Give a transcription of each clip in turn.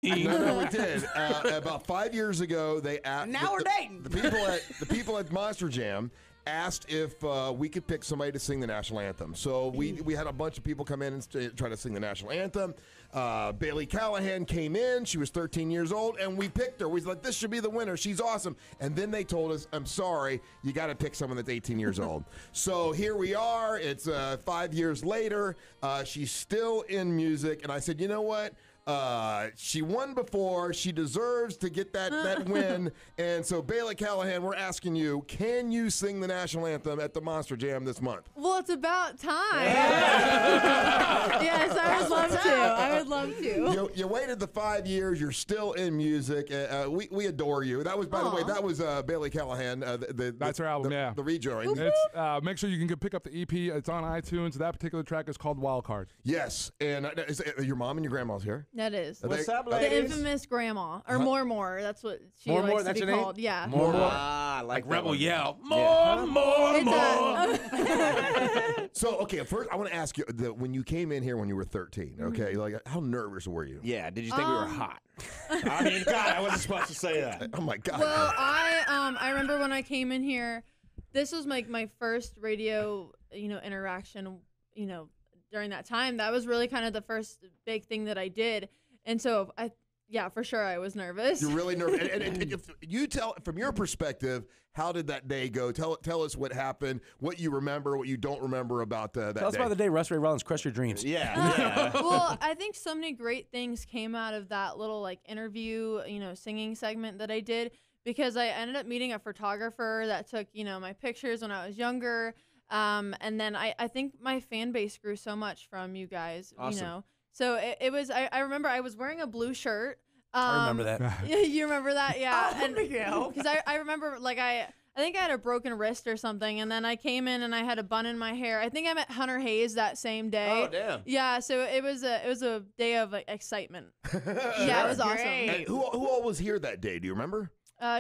No, we did. About 5 years ago, they asked. Now we're dating. The people at Monster Jam asked if we could pick somebody to sing the national anthem. So we had a bunch of people come in and try to sing the national anthem. Bailey Callahan came in. She was 13 years old, and we picked her. We was like, this should be the winner. She's awesome. And then they told us, I'm sorry, you got to pick someone that's 18 years old. So here we are. It's 5 years later. She's still in music. And I said, you know what? She won before. She deserves to get that win. And so, Bailey Callahan, we're asking you, can you sing the national anthem at the Monster Jam this month? Well, it's about time. Yes, I would love to. I would love to. You waited the 5 years. You're still in music. We adore you. That was, by the way, that was Bailey Callahan. That's her album, the rejoin. It's, make sure you can pick up the EP. It's on iTunes. That particular track is called Wild Card. Yes. And your mom and your grandma's here? That is. What's up, The ladies? infamous grandma. Or More. That's what she More, likes that's to be your name? called. Yeah. More. Like Rebel one. Yell. So, okay, first I want to ask you, when you came in here when you were 13, okay, like how nervous were you? Yeah, did you think we were hot? I mean, God, I wasn't supposed to say that. Oh, my God. Well, I remember when I came in here, this was my first radio, interaction, during that time. That was really kind of the first big thing that I did. And so yeah, for sure I was nervous. You're really nervous. And if you tell, from your perspective, how did that day go? Tell us what happened, what you remember, what you don't remember about that day. Tell us about the day Russ Ray Rollins crushed your dreams. Yeah. Well, I think so many great things came out of that little interview, singing segment that I did, because I ended up meeting a photographer that took, my pictures when I was younger. And then I think my fan base grew so much from you guys, Awesome. So it was, I remember I was wearing a blue shirt. I remember that. You remember that? Yeah. Yeah. Because I remember, I think I had a broken wrist or something, and then I came in and I had a bun in my hair. I think I met Hunter Hayes that same day. Oh, damn. Yeah, so it was a day of excitement. Yeah, it was awesome. And who all was here that day? Do you remember?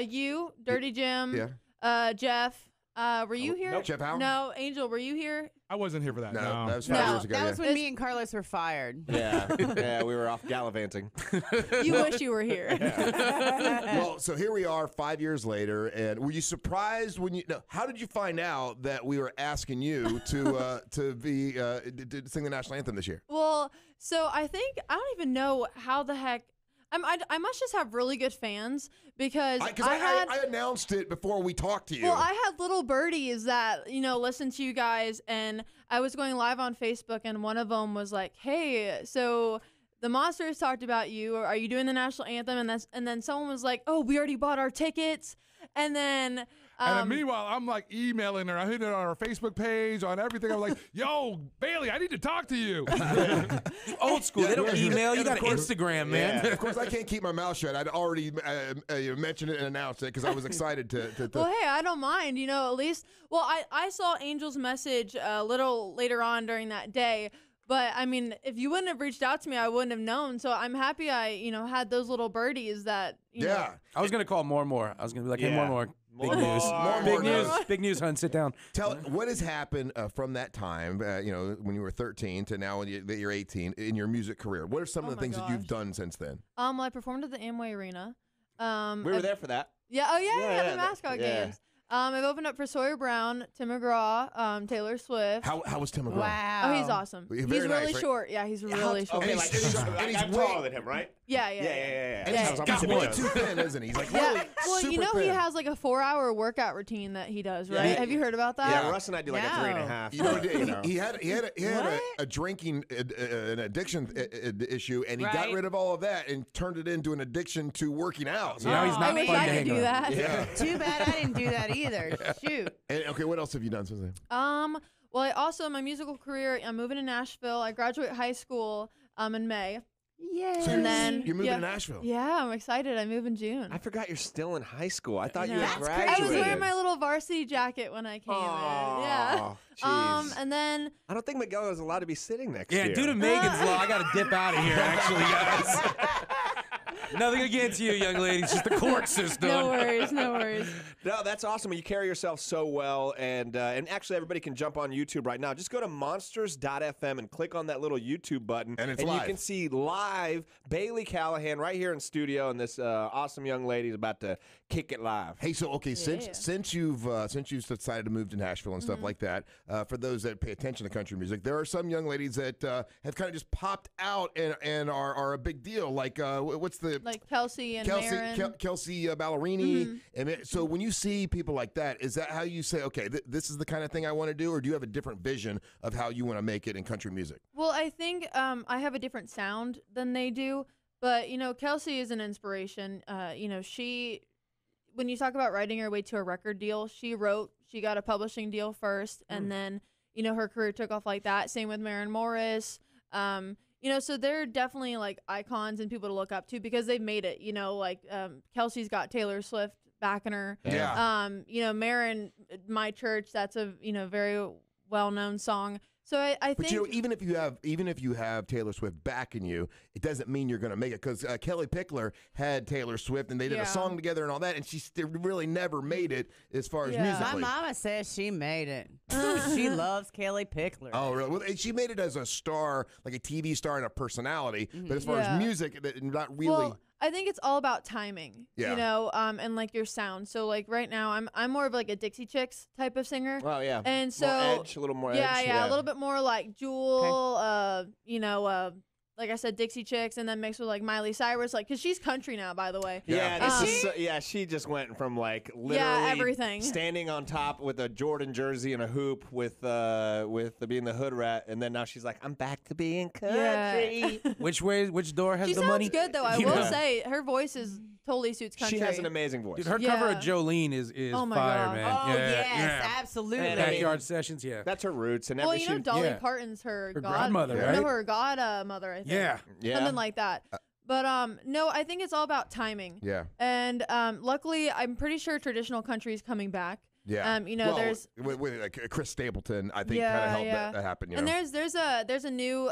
You, Dirty Jim, Yeah. Jeff. Were you here? No, Jeff Howard? No, Angel, were you here? I wasn't here for that. No, that was No. 5 years ago. That yeah. was when me and Carlos were fired. Yeah, we were off gallivanting. You wish you were here. Well, so here we are 5 years later, and were you surprised when how did you find out that we were asking you to sing the national anthem this year? Well, so I don't even know how the heck. I must just have really good fans, because I announced it before we talked to you. Well, I had little birdies that, listen to you guys, and I was going live on Facebook, and one of them was like, hey, so the Monsters talked about you. Are you doing the national anthem? And then someone was like, oh, we already bought our tickets. And then... and then meanwhile, I'm emailing her. I hit it on her Facebook page, on everything. I'm like, yo, Bailey, I need to talk to you. Old school. They don't email. You got Instagram, man. Yeah. Of course, I can't keep my mouth shut. I'd already mentioned it and announced it because I was excited to. Well, hey, I don't mind. At least. Well, I saw Angel's message a little later on during that day. But, I mean, if you wouldn't have reached out to me, I wouldn't have known. So I'm happy I, had those little birdies that, know. I was going to call More. I was going to be like, hey, More. Big More. news. More. Big More. news. Big news, hun. Sit down. Tell what has happened from that time, when you were 13 to now that you're 18 in your music career. What are some of the things that you've done since then? Well, I performed at the Amway Arena. We were there for that. Yeah. Oh, yeah. The mascot games. I've opened up for Sawyer Brown, Tim McGraw, Taylor Swift. How was Tim McGraw? Wow. Oh, he's awesome. He's He's very really nice, right? short. Yeah, he's really short. Okay, and I'm taller than him, right? Yeah. And he's got way too thin, isn't he? He's like really Well, super he thin. has like a 4-hour workout routine that he does, right? Yeah. Have you heard about that? Yeah, Russ and I do like a 3.5. He had a drinking an addiction issue, and he got Right. rid of all of that and turned it into an addiction to working out. So now he's not I wish fun I to could hang do around. that. Yeah. Too bad I didn't do that either. Shoot. And, okay, what else have you done since then? Well, I also, my musical career, I'm moving to Nashville. I graduate high school in May. Yay. So And then you're moving to Nashville. Yeah, I'm excited. I move in June. I forgot you're still in high school. I thought know. you had That's crazy. I graduated. was wearing my little varsity jacket when I came in. Yeah. Jeez. And then I don't think Miguel is allowed to be sitting next to Yeah, you. due to Megan's law, I got to dip out of here, actually, guys. Nothing against you, young ladies. Just the court system. No worries, no worries. No, that's awesome. You carry yourself so well, and actually everybody can jump on YouTube right now. Just go to monsters.fm and click on that little YouTube button, and you can see live Bailey Callahan right here in studio, and this awesome young lady is about to kick it live. Hey, so okay, since you've decided to move to Nashville and stuff like that, for those that pay attention to country music, there are some young ladies that have kind of just popped out and are a big deal. Like what's the Kelsey and Maren. Kelsey Ballerini. And so when you see people like that, is that how you say, okay, this is the kind of thing I want to do, or do you have a different vision of how you want to make it in country music? Well, I think I have a different sound than they do, but Kelsey is an inspiration. When you talk about writing your way to a record deal, she got a publishing deal first, and then her career took off like that. Same with Maren Morris. So they're definitely like icons and people to look up to because they've made it. Kelsey's got Taylor Swift backing her. Yeah. Maren, My Church, that's a very well-known song. So I think, but even if you have Taylor Swift backing you, it doesn't mean you're going to make it, because Kelly Pickler had Taylor Swift and they did a song together and all that, and she really never made it as far as musically. My mama says she made it. She loves Kelly Pickler. Oh, really? Well, she made it as a star, like a TV star and a personality, but as far as music, not really. Well, I think it's all about timing, and like your sound. So like right now, I'm more of like a Dixie Chicks type of singer. Oh yeah, and so more edge, a little more edge. Yeah, a little bit more like Jewel. Like I said, Dixie Chicks, and then mixed with like Miley Cyrus, because she's country now, by the way. Yeah, she just went from like literally everything, standing on top with a Jordan jersey and a hoop with being the hood rat, and then now she's like, I'm back to being country. Yeah. Which door has she the money? She sounds good though. I will say her voice totally suits country. She has an amazing voice. Dude, her cover of Jolene is oh my fire, God. man. Oh yes, absolutely. And Backyard Sessions, that's her roots. And Dolly Parton's her godmother, right? No, her godmother, I think. Yeah. Something like that. But no, I think it's all about timing. Yeah. And luckily, I'm pretty sure traditional country is coming back. Yeah. There's with Chris Stapleton, I think kind of helped that happen. And there's a new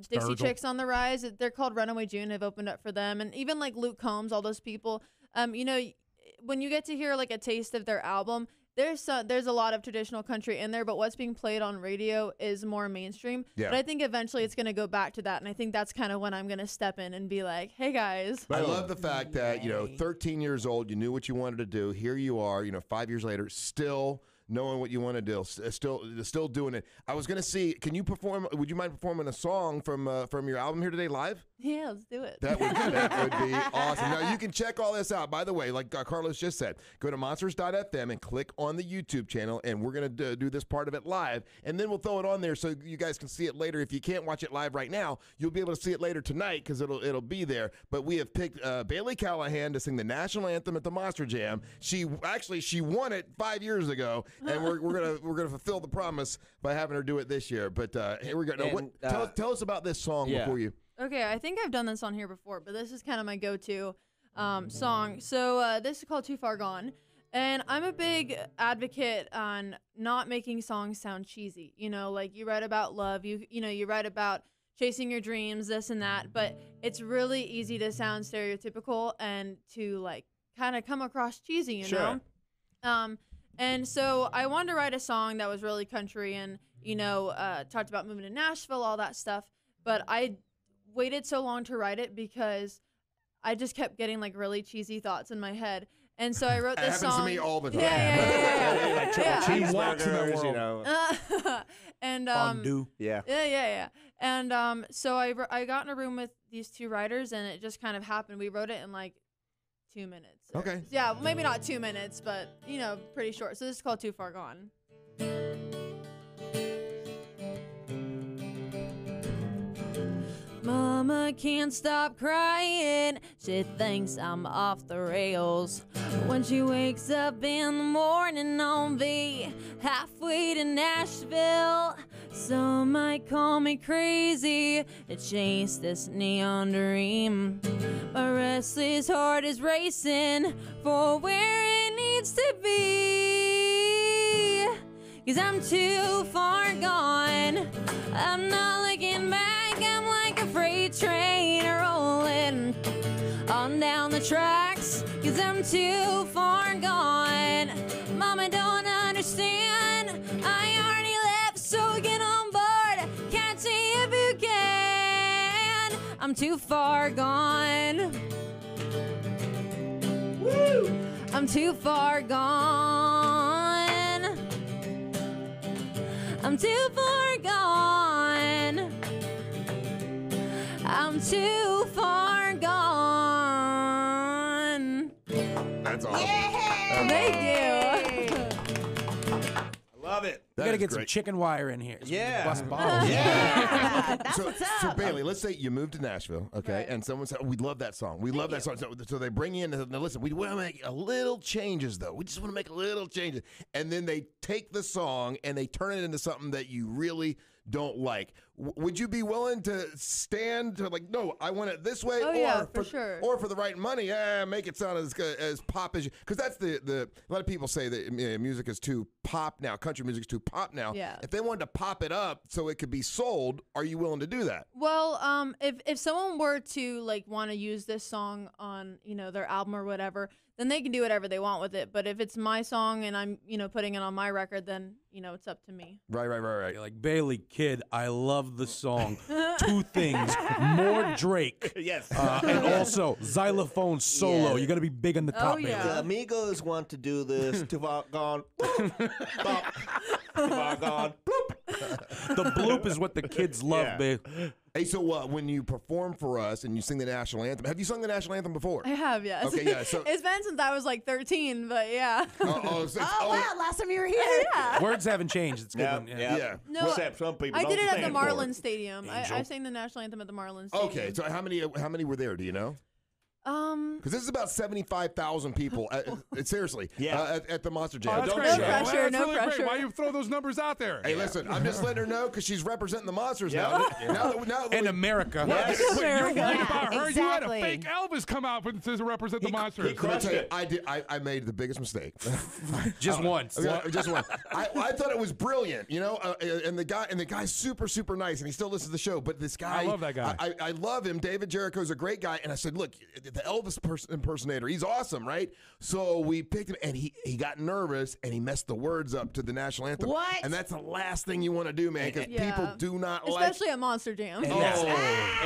Dixie Chicks on the rise. They're called Runaway June. Have opened up for them, and even like Luke Combs, all those people. When you get to hear like a taste of their album, there's a lot of traditional country in there, but what's being played on radio is more mainstream. Yeah. But I think eventually it's going to go back to that, and I think that's kind of when I'm going to step in and be like, hey, guys. I love the fact that, 13 years old, you knew what you wanted to do. Here you are, 5 years later, still knowing what you want to do, still doing it. I was going to see, can you perform, would you mind performing a song from your album here today live? Yeah, let's do it. That would be awesome. Now, you can check all this out. By the way, like Carlos just said, go to monsters.fm and click on the YouTube channel, and we're going to do this part of it live, and then we'll throw it on there so you guys can see it later. If you can't watch it live right now, you'll be able to see it later tonight because it'll be there. But we have picked Bailey Callahan to sing the national anthem at the Monster Jam. She won it 5 years ago, and we're gonna fulfill the promise by having her do it this year. But here we go. Now, tell us about this song before you. Okay, I think I've done this on here before, but this is kind of my go-to song. So this is called Too Far Gone, and I'm a big advocate on not making songs sound cheesy. Like you write about love, you write about chasing your dreams, this and that, but it's really easy to sound stereotypical and to like kind of come across cheesy, you know? And so I wanted to write a song that was really country and, talked about moving to Nashville, all that stuff. But I waited so long to write it because I just kept getting like really cheesy thoughts in my head. And so I wrote this song. It happens to me all the time. Yeah. Like triple cheeseburgers, And fondue. Yeah. And so I got in a room with these two writers, and it just kind of happened. We wrote it in like 2 minutes. Okay. Yeah, maybe not 2 minutes, but pretty short. So this is called Too Far Gone. Mama can't stop crying. She thinks I'm off the rails. When she wakes up in the morning, I'll be halfway to Nashville. Some might call me crazy to chase this neon dream. My restless heart is racing for where it needs to be. 'Cause I'm too far gone. I'm not looking back. I'm like a freight train rolling on down the tracks, 'cause I'm too far gone. Mama don't understand, I already left, so get on board. Can't see if you can. I'm too far gone. Woo! I'm too far gone. I'm too far gone. I'm too far gone. That's awesome. Thank you. Love it. We gotta get some chicken wire in here. Yeah. Bust balls. That's what's up. So Bailey, let's say you moved to Nashville, okay, Right. and someone said, oh, "We love that song. We love that song." So they bring you in and now listen. We want to make a little changes, though. We just want to make a little changes, and then they take the song and they turn it into something that you really don't like. Would you be willing to stand to like, no, I want it this way, Oh, or yeah, for sure. or for the right money, make it sound as good, as pop as you, because that's the a lot of people say that music is too pop now, country music is too pop now. Yeah. If they wanted to pop it up so it could be sold, are you willing to do that? Well, if someone were to like want to use this song on, you know, their album or whatever, then they can do whatever they want with it. But if it's my song and I'm, you know, putting it on my record, then, you know, it's up to me. Right. You're like, Bailey, kid, I love the song. Two things. More Drake. Yes. And also, xylophone solo. Yeah. You're going to be big on the top, yeah. Bailey. The Amigos want to do this. Too far gone. Boop. Bop. Too far gone. Bloop. The bloop is what the kids love, Yeah. babe. Hey, so when you perform for us and you sing the national anthem, have you sung the national anthem before? I have, yes. Okay, yeah, so- it's been since I was like 13, but yeah. Oh, Wow, last time you were here. Words haven't changed. It's a good Yeah, one. yeah. No, Except some people I don't did it at the stand for it. Marlins Stadium. I sang the national anthem at the Marlins Stadium. Okay, so how many were there? Do you know? Because this is about 75,000 people. Seriously, Yeah. at the Monster Oh, Jam. that's Don't great. check. Well, pressure, that's no really great. pressure. Why you throw those numbers out there? Hey, listen, I'm just letting her know because she's representing the Monsters now. Now that And we- America. Yes. Wait, you're worried Yeah, about her? You had a exactly. fake Elvis come out and to represent the monsters. he Let me crushed tell you, it. I made the biggest mistake. Just once. Okay, just one. I thought it was brilliant, you know, and the guy's super nice, and he still listens to the show. But this guy, I love that guy. I love him. David Jericho's a great guy, and I said, look, the Elvis impersonator, he's awesome, right? So we picked him, and he got nervous, and he messed the words up to the national anthem. What? And that's the last thing you want to do, man, because Yeah. people do not Especially at Monster Jam. Exactly.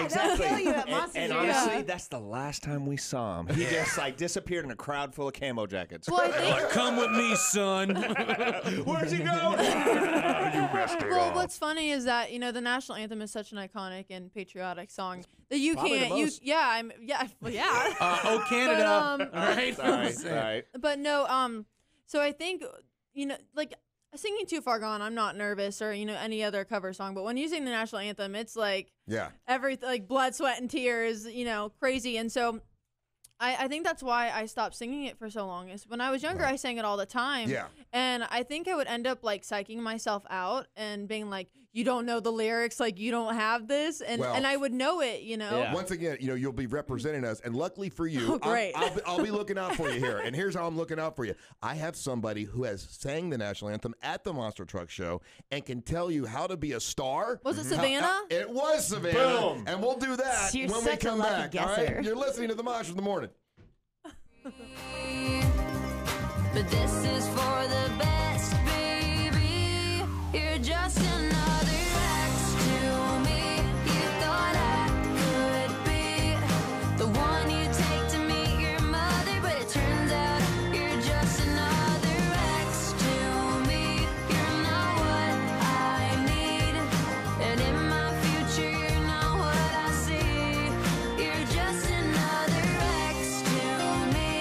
They'll kill you at Monster And Jam. honestly, Yeah. that's the last time we saw him. He just like disappeared in a crowd full of camo jackets. Well, I think, Come with me, son. Where's he going? well, what's funny is that, you know, the national anthem is such an iconic and patriotic song that you Probably the can't, most. well, yeah. Oh, Canada. But, All right. Sorry. But no, so I think, you know, like singing Too Far Gone, I'm not nervous or, you know, any other cover song. But when you sing the national anthem, it's like Yeah. everything, like blood, sweat, and tears, you know, crazy. And so I think that's why I stopped singing it for so long. Is when I was younger, I sang it all the time. Yeah. And I think I would end up like psyching myself out and being like, you don't know the lyrics, like you don't have this. And, Well- and I would know it, you know. Yeah. Once again, you know, you'll be representing us, and luckily for you, Oh, great. I'll be looking out for you here. And here's how I'm looking out for you. I have somebody who has sang the national anthem at the Monster Truck Show and can tell you how to be a star. Was it How- Savannah? It was Savannah. Boom. And we'll do that You're when we such a come lucky back. All right? guesser. You're listening to the Monsters in the Morning. But this is for the best, baby. You're just another ex to me. You thought I could be the one you take to meet your mother, but it turns out you're just another ex to me. You're not what I need, and in my future, you're not what I see. You're just another ex to me.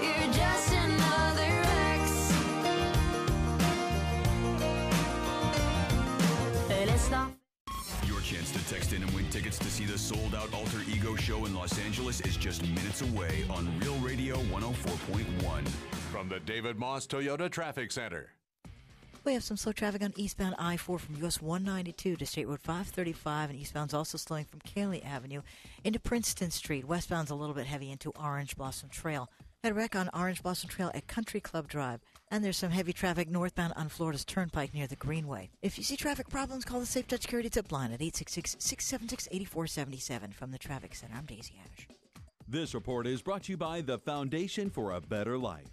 You're just another ex. And it's not. Your chance to text in and win tickets to see the sold-out Alter Ego show in Los Angeles is just minutes away on Real Radio 104.1. From the David Moss Toyota Traffic Center. We have some slow traffic on eastbound I-4 from US 192 to State Road 535, and eastbound's also slowing from Cayley Avenue into Princeton Street. Westbound's a little bit heavy into Orange Blossom Trail. Had a wreck on Orange Blossom Trail at Country Club Drive. And there's some heavy traffic northbound on Florida's Turnpike near the Greenway. If you see traffic problems, call the Safe Touch Security Tip line at 866-676-8477. From the Traffic Center, I'm Daisy Ash. This report is brought to you by the Foundation for a Better Life.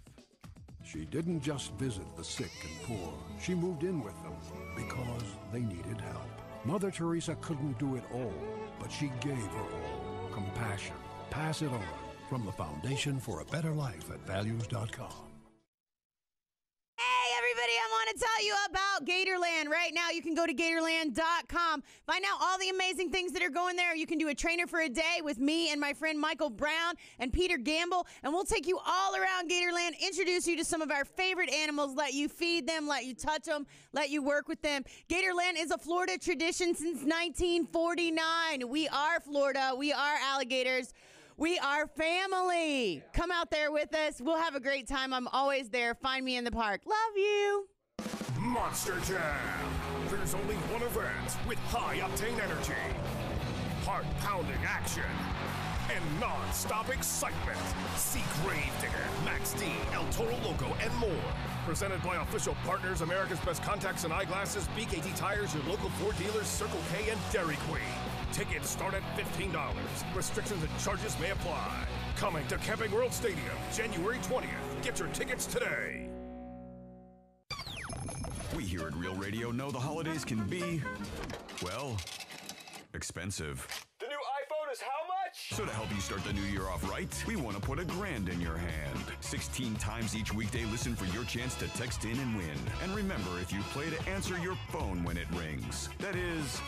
She didn't just visit the sick and poor. She moved in with them because they needed help. Mother Teresa couldn't do it all, but she gave her all. Compassion. Pass it on. From the Foundation for a Better Life at values.com. Hey, everybody, I want to tell you about Gatorland. Right now, you can go to Gatorland.com. Find out all the amazing things that are going there. You can do a trainer for a day with me and my friend Michael Brown and Peter Gamble, and we'll take you all around Gatorland, introduce you to some of our favorite animals, let you feed them, let you touch them, let you work with them. Gatorland is a Florida tradition since 1949. We are Florida. We are alligators. We are family. Come out there with us. We'll have a great time. I'm always there. Find me in the park. Love you. Monster Jam. There's only one event with high-octane energy, heart-pounding action, and non-stop excitement. See Gravedigger, Max D, El Toro Loco, and more. Presented by official partners, America's Best Contacts and Eyeglasses, BKT Tires, your local Ford dealers, Circle K, and Dairy Queen. Tickets start at $15. Restrictions and charges may apply. Coming to Camping World Stadium, January 20th. Get your tickets today. We here at Real Radio know the holidays can be, well, expensive. The new iPhone is how much? So to help you start the new year off right, we want to put $1,000 in your hand. 16 times each weekday, listen for your chance to text in and win. And remember, if you play, to answer your phone when it rings. That is,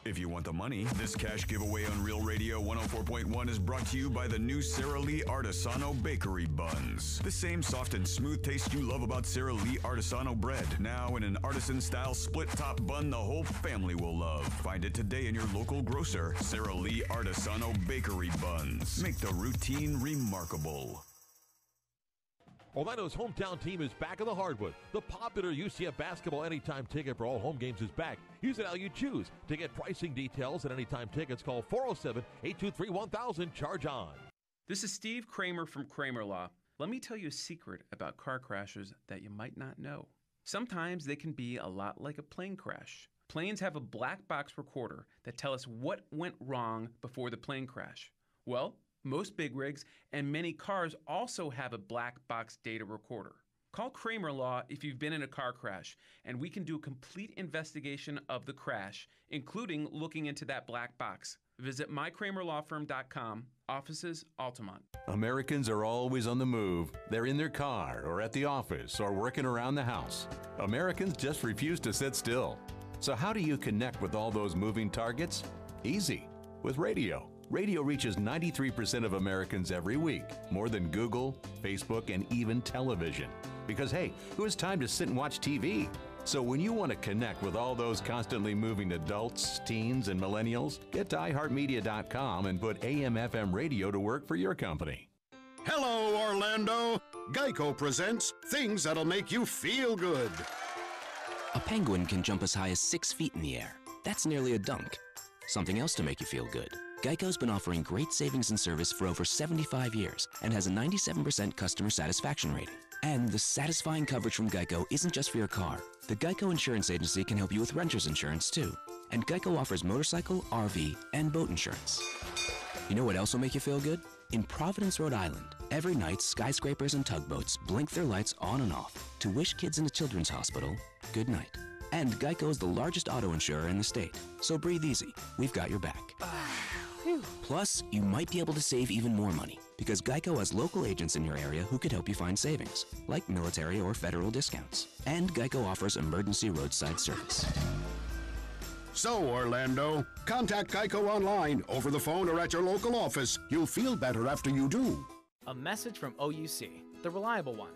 if you want the money. This cash giveaway on Real Radio 104.1 is brought to you by the new Sara Lee Artisano Bakery Buns. The same soft and smooth taste you love about Sara Lee Artisano bread. Now in an artisan-style split-top bun the whole family will love. Find it today in your local grocer. Sara Lee Artisano Bakery Buns. Make the routine remarkable. Orlando's hometown team is back in the hardwood. The popular UCF basketball anytime ticket for all home games is back. Use it how you choose. To get pricing details and anytime tickets, call 407-823-1000. Charge on. This is Steve Kramer from Kramer Law. Let me tell you a secret about car crashes that you might not know. Sometimes they can be a lot like a plane crash. Planes have a black box recorder that tell us what went wrong before the plane crash. Well, most big rigs and many cars also have a black box data recorder. Call Kramer Law if you've been in a car crash, and we can do a complete investigation of the crash, including looking into that black box. Visit mykramerlawfirm.com, offices Altamont. Americans are always on the move. They're in their car or at the office or working around the house. Americans just refuse to sit still. So how do you connect with all those moving targets? Easy, with radio. Radio reaches 93% of Americans every week, more than Google, Facebook, and even television. Because hey, who has time to sit and watch TV? So when you want to connect with all those constantly moving adults, teens, and millennials, get to iHeartMedia.com and put AM/FM radio to work for your company. Hello, Orlando. Geico presents things that'll make you feel good. A penguin can jump as high as 6 feet in the air. That's nearly a dunk. Something else to make you feel good. Geico's been offering great savings and service for over 75 years and has a 97% customer satisfaction rating. And the satisfying coverage from Geico isn't just for your car. The Geico Insurance Agency can help you with renter's insurance, too. And Geico offers motorcycle, RV, and boat insurance. You know what else will make you feel good? In Providence, Rhode Island, every night skyscrapers and tugboats blink their lights on and off to wish kids in a children's hospital good night. And Geico is the largest auto insurer in the state. So breathe easy. We've got your back. Plus, you might be able to save even more money because Geico has local agents in your area who could help you find savings, like military or federal discounts. And Geico offers emergency roadside service. So, Orlando, contact Geico online, over the phone, or at your local office. You'll feel better after you do. A message from OUC, the reliable one.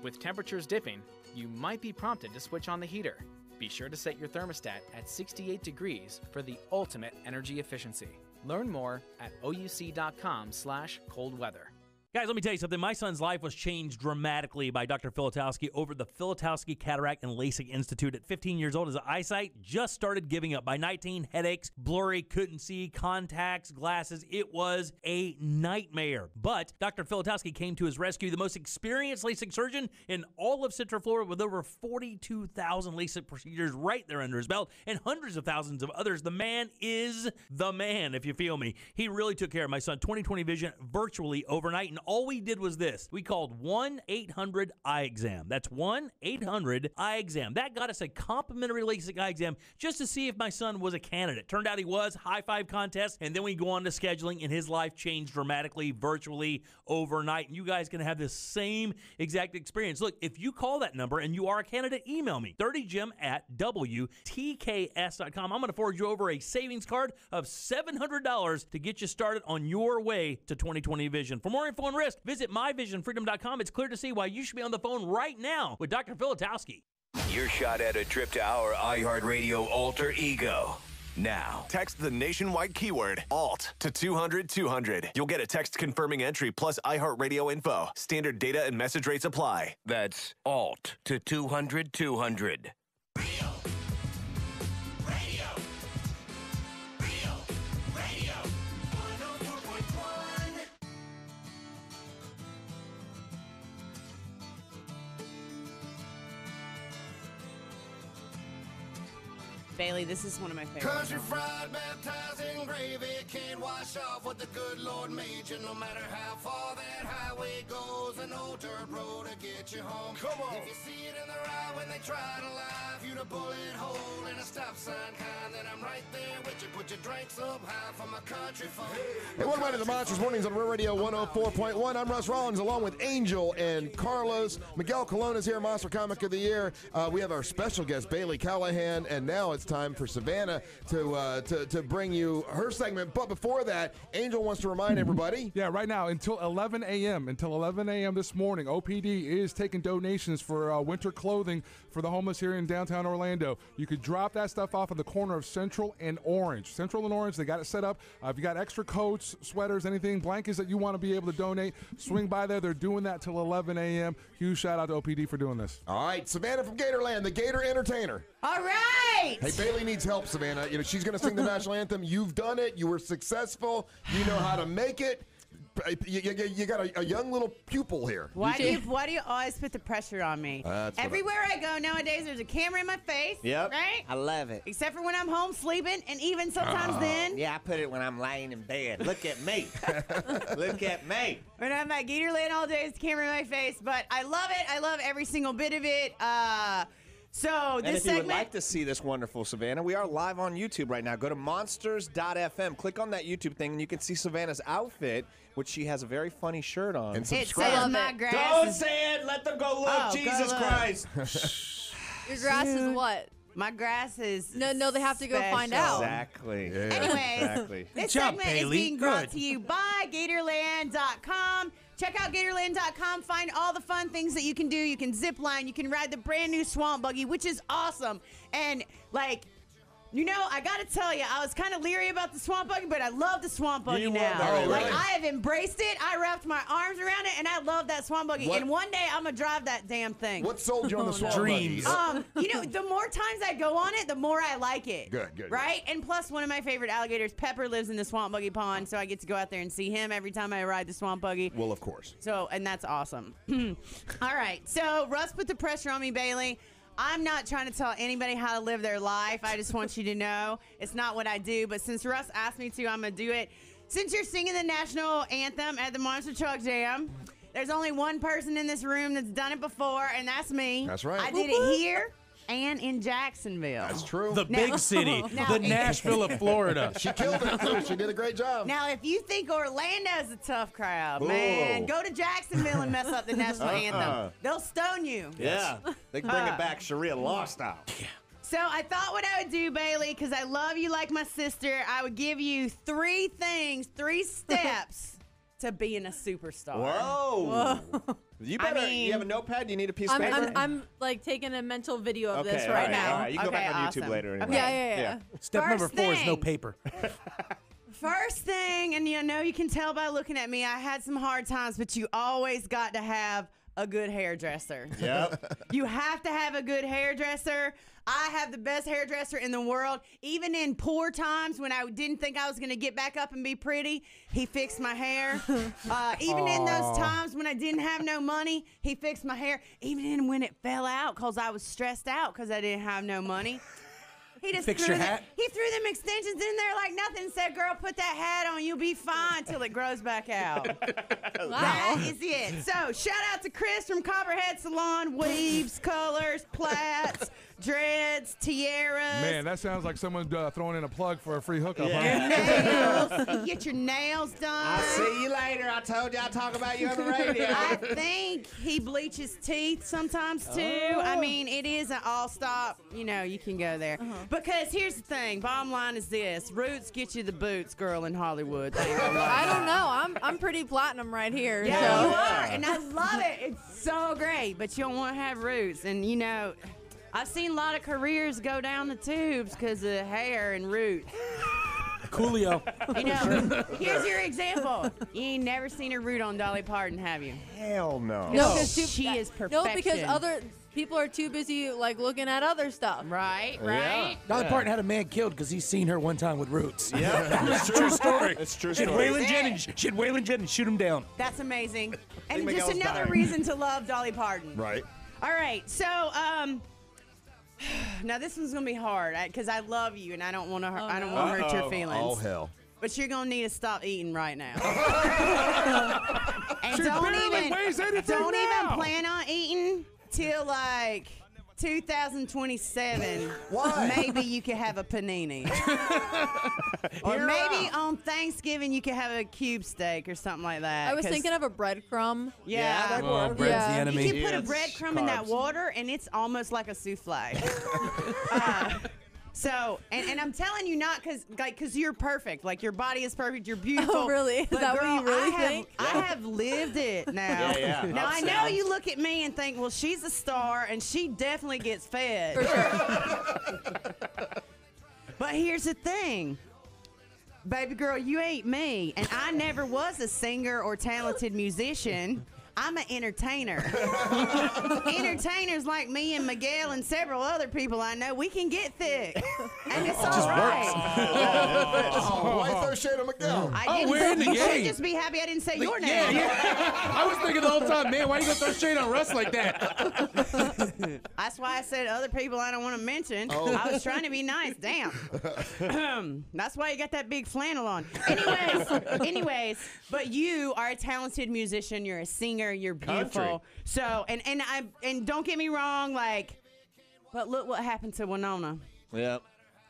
With temperatures dipping, you might be prompted to switch on the heater. Be sure to set your thermostat at 68 degrees for the ultimate energy efficiency. Learn more at ouc.com/coldweather. Guys, let me tell you something. My son's life was changed dramatically by Dr. Filatowski over the Filatowski Cataract and LASIK Institute. At 15 years old, his eyesight just started giving up. By 19, headaches, blurry, couldn't see, contacts, glasses. It was a nightmare. But Dr. Filatowski came to his rescue, the most experienced LASIK surgeon in all of Central Florida with over 42,000 LASIK procedures right there under his belt and hundreds of thousands of others. The man is the man, if you feel me. He really took care of my son 20/20 vision virtually overnight, and all we did was this. We called 1-800-eye-exam. That's 1-800-eye-exam. That got us a complimentary LASIK eye exam just to see if my son was a candidate. Turned out he was. High five contest, and then we go on to scheduling, and his life changed dramatically virtually overnight. And you guys can have this same exact experience. Look, if you call that number and you are a candidate, email me, 30jim@WTKS.com. I'm going to forward you over a savings card of $700 to get you started on your way to 20/20 vision. For more info on risk, visit myvisionfreedom.com. It's clear to see why you should be on the phone right now with Dr. Filatowski. Your shot at a trip to our iHeartRadio alter ego. Now, text the nationwide keyword ALT to 200-200. You'll get a text confirming entry plus iHeartRadio info. Standard data and message rates apply. That's ALT to 200-200. Bailey, this is one of my favorites. Country fried, baptized in gravy, can't wash off what the good Lord made you. No matter how far that highway goes, an old dirt road to get you home. Come on. If you see it in the right when they try to lie, if you'd a bullet hole in a stop sign kind, then I'm right there with you. Put your drinks up high for my country folk. Hey, welcome back to the Monsters Mornings on Real Radio 104.1. I'm Russ Rollins along with Angel and Carlos. Miguel Colon is here, Monster Comic of the Year. We have our special guest, Bailey Callahan, and now it's time for Savannah to bring you her segment. But before that, Angel wants to remind everybody. Yeah, right now until 11 a.m. Until 11 a.m. this morning, OPD is taking donations for winter clothing for the homeless here in downtown Orlando. You could drop that stuff off on the corner of Central and Orange. Central and Orange, they got it set up. If you got extra coats, sweaters, anything, blankets that you want to be able to donate, swing by there. They're doing that till 11 a.m. Huge shout out to OPD for doing this. All right, Savannah from Gatorland, the Gator Entertainer. All right. Hey, Bailey needs help, Savannah. You know, she's going to sing the national anthem. You've done it. You were successful. You know how to make it. You got a young little pupil here. Why do you always put the pressure on me? Everywhere I go nowadays, there's a camera in my face. Yep. Right? I love it. Except for when I'm home sleeping, and even sometimes then. Yeah, I put it when I'm laying in bed. Look at me. Look at me. When I'm at Gatorland all day, it's a camera in my face. But I love it. I love every single bit of it. So and this if you segment, would like to see this wonderful Savannah, we are live on YouTube right now. Go to monsters.fm. Click on that YouTube thing, and you can see Savannah's outfit, which she has a very funny shirt on. And subscribe. It says my grass. Don't say it. Let them go look. Oh, Jesus go look. Christ. Your grass is what? My grass is No, they have to go find out. Exactly. Yeah. Anyways, Exactly. this Good job, segment is Bailey. being brought Good. to you by Gatorland.com. Check out Gatorland.com. Find all the fun things that you can do. You can zip line. You can ride the brand new Swamp Buggy, which is awesome. And, you know, I got to tell you, I was kind of leery about the Swamp Buggy, but I love the Swamp Buggy You now. love that, really? I have embraced it. I wrapped my arms around it, and I love that Swamp Buggy. What? And one day, I'm going to drive that damn thing. What sold you on the Swamp Dreams. Buggy? You know, the more times I go on it, the more I like it. Good. Right? And plus, one of my favorite alligators, Pepper, lives in the Swamp Buggy pond, so I get to go out there and see him every time I ride the Swamp Buggy. Well, of course. So, and that's awesome. All right. So, Russ put the pressure on me, Bailey. I'm not trying to tell anybody how to live their life. I just want you to know it's not what I do. But since Russ asked me to, I'm going to do it. Since you're singing the national anthem at the Monster Truck Jam, there's only one person in this room that's done it before, and that's me. That's right. I did it here and in Jacksonville. That's true. The big city, the Nashville of Florida. She killed it, too. She did a great job. Now, if you think Orlando's a tough crowd, man, go to Jacksonville and mess up the national anthem. They'll stone you. Yeah. They can bring it back Sharia law style. So I thought what I would do, Bailey, because I love you like my sister, I would give you 3 steps to being a superstar. Whoa. You better. You have a notepad? Do you need a piece of paper? I'm like taking a mental video of this all right now. All right. You can go back on awesome. YouTube later. Anyway. Yeah. Step number First 4 is no thing. paper. First thing, and you know you can tell by looking at me, I had some hard times, but you always got to have a good hairdresser. Yep. You have to have a good hairdresser. I have the best hairdresser in the world. Even in poor times when I didn't think I was going to get back up and be pretty, he fixed my hair. Even in those times when I didn't have no money, he fixed my hair. Even in when it fell out because I was stressed out because I didn't have no money. He just Fix threw your them, hat? He threw them extensions in there like nothing. Said, "Girl, put that hat on. You'll be fine till it grows back out." That is it. So shout out to Chris from Copperhead Salon. Weaves, colors, plaits, dreads, tiaras. Man, that sounds like someone throwing in a plug for a free hookup. Nails. Huh? You get your nails done. I'll see you later. I told you I'd talk about you on the radio. I think he bleaches teeth sometimes too. I mean, it is an all-stop. You know, you can go there. Because here's the thing. Bottom line is this: Roots get you the boots, girl, in Hollywood. I don't know. I'm pretty platinum right here. Yeah, so. you are, and I love it. It's so great, but you don't want to have roots, and you know. I've seen a lot of careers go down the tubes because of hair and roots. Coolio. You know, here's your example. You ain't never seen a root on Dolly Parton, have you? Hell no. No, she is perfection. No, because other people are too busy like looking at other stuff. Right. Dolly Parton had a man killed because he's seen her one time with Roots. Yeah, It's a true story. It's a true She had story. Waylon Jennings shoot him down. That's amazing. And think just Miguel's another dying. reason to love Dolly Parton. Right. All right, so now this one's gonna be hard because I love you and I don't want to. I don't want to hurt your feelings. Oh, hell. But you're gonna need to stop eating right now. And She barely weighs anything don't now. even plan on eating till like 2027. Why? Maybe you could have a panini. Or maybe on Thanksgiving you could have a cube steak or something like that. I was 'cause- thinking of a breadcrumb. Yeah. Bread's the Yeah. enemy. You can put a Yes, breadcrumb in that carbs. water, and it's almost like a souffle. So, and I'm telling you not because you're perfect. Like, your body is perfect. You're beautiful. Oh, really? Is But that what girl, you really I have, think? I have lived it now. Yeah. Now, I know Upstairs. you look at me and think, well, she's a star, and she definitely gets fed. For sure. But here's the thing. Baby girl, you ain't me, and I never was a singer or talented musician. I'm an entertainer. Entertainers like me and Miguel and several other people I know, we can get thick. And it's all right. Oh, why throw shade on Miguel? I didn't we're in the you should game. just be happy I didn't say your name. Yeah. I was thinking the whole time, man, why you gonna throw shade on Russ like that? That's why I said other people I don't want to mention. Oh. I was trying to be nice. Damn. That's why you got that big flannel on. Anyways, but you are a talented musician. You're a singer. You're beautiful. Country. So, and don't get me wrong, like, but look what happened to Winona. Yep.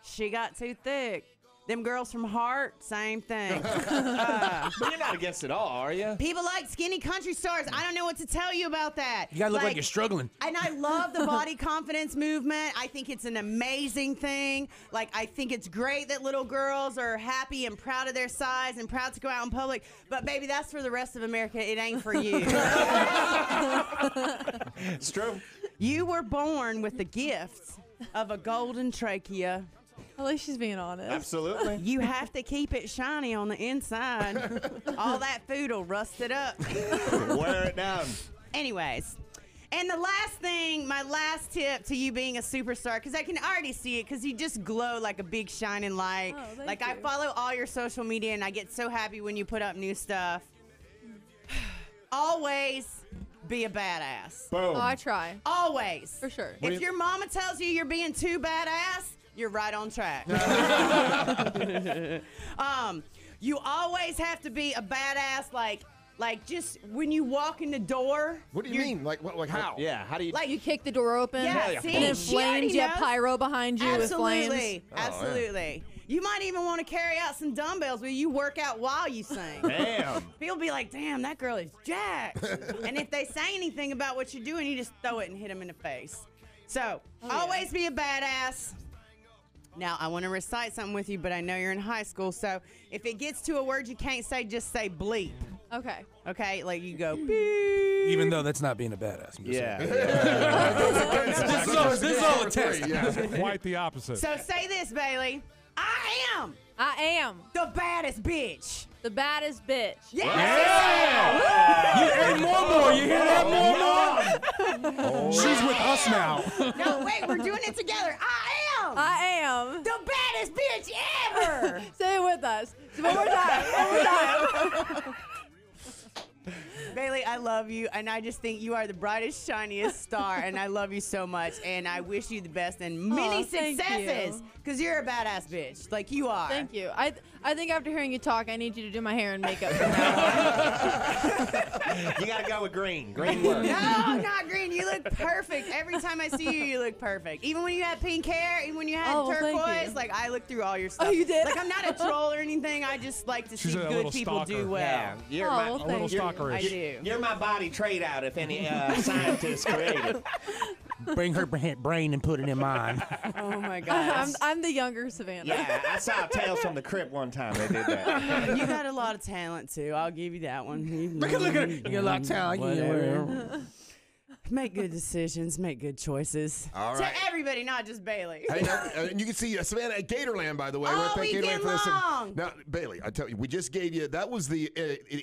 She got too thick. Them girls from Heart, same thing. But you're not against it all, are you? People like skinny country stars. I don't know what to tell you about that. You gotta look like you're struggling. And I love the body confidence movement. I think it's an amazing thing. Like, I think it's great that little girls are happy and proud of their size and proud to go out in public. But, baby, that's for the rest of America. It ain't for you. It's true. You were born with the gift of a golden trachea. At least she's being honest. Absolutely. You have to keep it shiny on the inside. All that food will rust it up. Wear it down. Anyways, and the last thing, my last tip to you being a superstar, because I can already see it, because you just glow like a big shining light. Oh, thank like, I you. follow all your social media, and I get so happy when you put up new stuff. Always be a badass. Boom. Oh, I try. Always. For sure. If your mama tells you you're being too badass, you're right on track. You always have to be a badass, like just when you walk in the door. What do you mean? Like how? Yeah, how do you... Like, You kick the door open. Yeah, see, And then she already flames. You have knows. pyro behind you with flames. Absolutely. Absolutely. You might even want to carry out some dumbbells where you work out while you sing. Damn. People be like, damn, that girl is jacked. And if they say anything about what you're doing, you just throw it and hit them in the face. So, always be a badass. Now, I want to recite something with you, but I know you're in high school, so if it gets to a word you can't say, just say bleep. Okay. Okay? Like, you go beep. Even though that's not being a badass. I'm just Yeah. saying. This is all a test. It's quite the opposite. So say this, Bailey. I am the baddest bitch. The baddest bitch. Yeah. And more. You hear that? More. She's with us now. No, wait, we're doing it together. I am the baddest bitch ever. Say it with us. One more time. Bailey, I love you, and I just think you are the brightest, shiniest star, and I love you so much, and I wish you the best and many successes, because you're a badass bitch, like you are. Thank you. I think after hearing you talk, I need you to do my hair and makeup from now on. You gotta go with green. Green works. No, not green. You look perfect. Every time I see you, you look perfect. Even when you had pink hair, even when you had turquoise, like I look through all your stuff. Oh, you did? Like I'm not a troll or anything. I just like to see good people do well. Yeah, you're a little stalkerish. I do. You're my body trade out if any scientists created. Bring her brain and put it in mine. Oh my gosh. I'm the younger Savannah. Yeah, I saw Tales from the Crypt one time. They did that. You got a lot of talent too. I'll give you that one. Look at her. You got a lot of talent. Whatever. Make good decisions. Make good choices. All right. To everybody, not just Bailey. Hey, you can see Savannah at Gatorland, by the way. Oh, We're at Gatorland for this. long. Now, Bailey, I tell you, we just gave you, that was the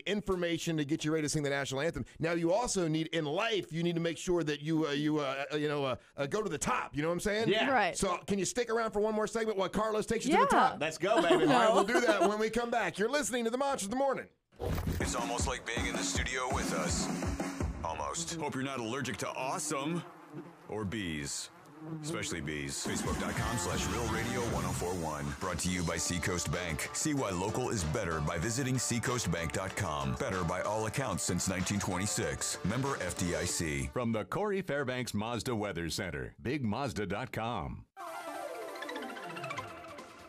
information to get you ready to sing the national anthem. Now, you also need, in life, you need to make sure that you go to the top. You know what I'm saying? Yeah. Right. So, can you stick around for one more segment while Carlos takes you to the top? Let's go, baby. All right, we'll do that when we come back. You're listening to the Monsters of the Morning. It's almost like being in the studio with us. Almost. Hope you're not allergic to awesome or bees. Especially bees. Facebook.com/RealRadio1041. Brought to you by Seacoast Bank. See why local is better by visiting SeacoastBank.com. Better by all accounts since 1926. Member FDIC. From the Corey Fairbanks Mazda Weather Center, BigMazda.com.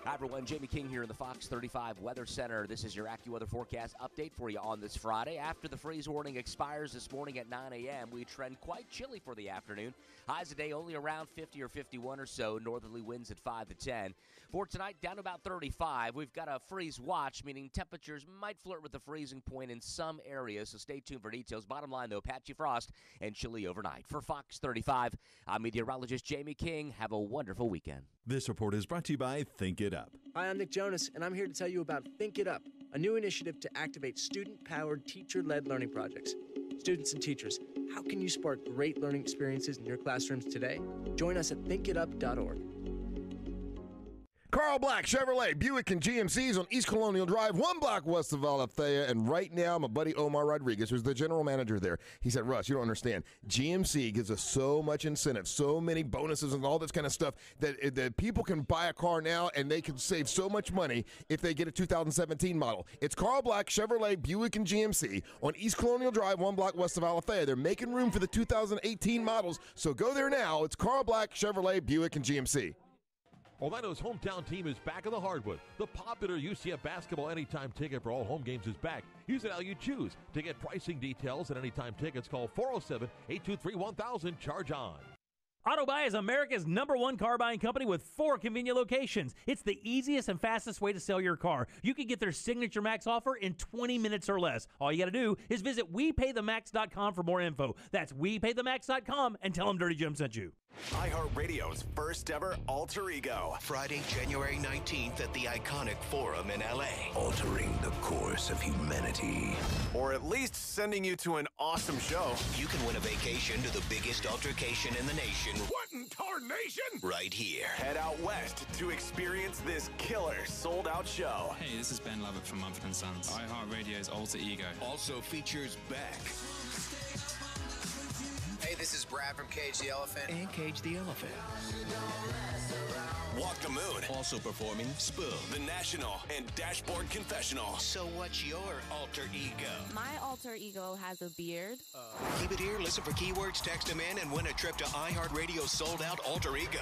Hi, everyone. Jamie King here in the Fox 35 Weather Center. This is your AccuWeather forecast update for you on this Friday. After the freeze warning expires this morning at 9 a.m., we trend quite chilly for the afternoon. Highs today only around 50 or 51 or so. Northerly winds at 5 to 10. For tonight, down to about 35. We've got a freeze watch, meaning temperatures might flirt with the freezing point in some areas, so stay tuned for details. Bottom line, though, patchy frost and chilly overnight. For Fox 35, I'm meteorologist Jamie King. Have a wonderful weekend. This report is brought to you by Think It Up. Hi, I'm Nick Jonas, and I'm here to tell you about Think It Up, a new initiative to activate student-powered, teacher-led learning projects. Students and teachers, how can you spark great learning experiences in your classrooms today? Join us at thinkitup.org. Carl Black, Chevrolet, Buick, and GMCs on East Colonial Drive, 1 block west of Althea. And right now, my buddy Omar Rodriguez, who's the general manager there, he said, Russ, you don't understand. GMC gives us so much incentive, so many bonuses and all this kind of stuff that people can buy a car now and they can save so much money if they get a 2017 model. It's Carl Black, Chevrolet, Buick, and GMC on East Colonial Drive, 1 block west of Althea. They're making room for the 2018 models, so go there now. It's Carl Black, Chevrolet, Buick, and GMC. Orlando's hometown team is back on the hardwood. The popular UCF basketball anytime ticket for all home games is back. Use it how you choose. To get pricing details and anytime tickets, call 407-823-1000. Charge on. AutoBuy is America's #1 car buying company with 4 convenient locations. It's the easiest and fastest way to sell your car. You can get their Signature Max offer in 20 minutes or less. All you got to do is visit WePayTheMax.com for more info. That's WePayTheMax.com and tell them Dirty Jim sent you. iHeartRadio's first ever alter ego. Friday, January 19th at the iconic Forum in LA. Altering the course of humanity. Or at least sending you to an awesome show. You can win a vacation to the biggest altercation in the nation. What in tarnation? Right here. Head out west to experience this killer sold-out show. Hey, this is Ben Lovett from Mumford & Sons. iHeartRadio's alter ego. Also features Beck. Hey, this is Brad from Cage the Elephant. And Cage the Elephant. Walk the Moon. Also performing Spoon. The National and Dashboard Confessional. So what's your alter ego? My alter ego has a beard. Keep it here, listen for keywords, text them in, and win a trip to iHeartRadio's sold-out alter ego.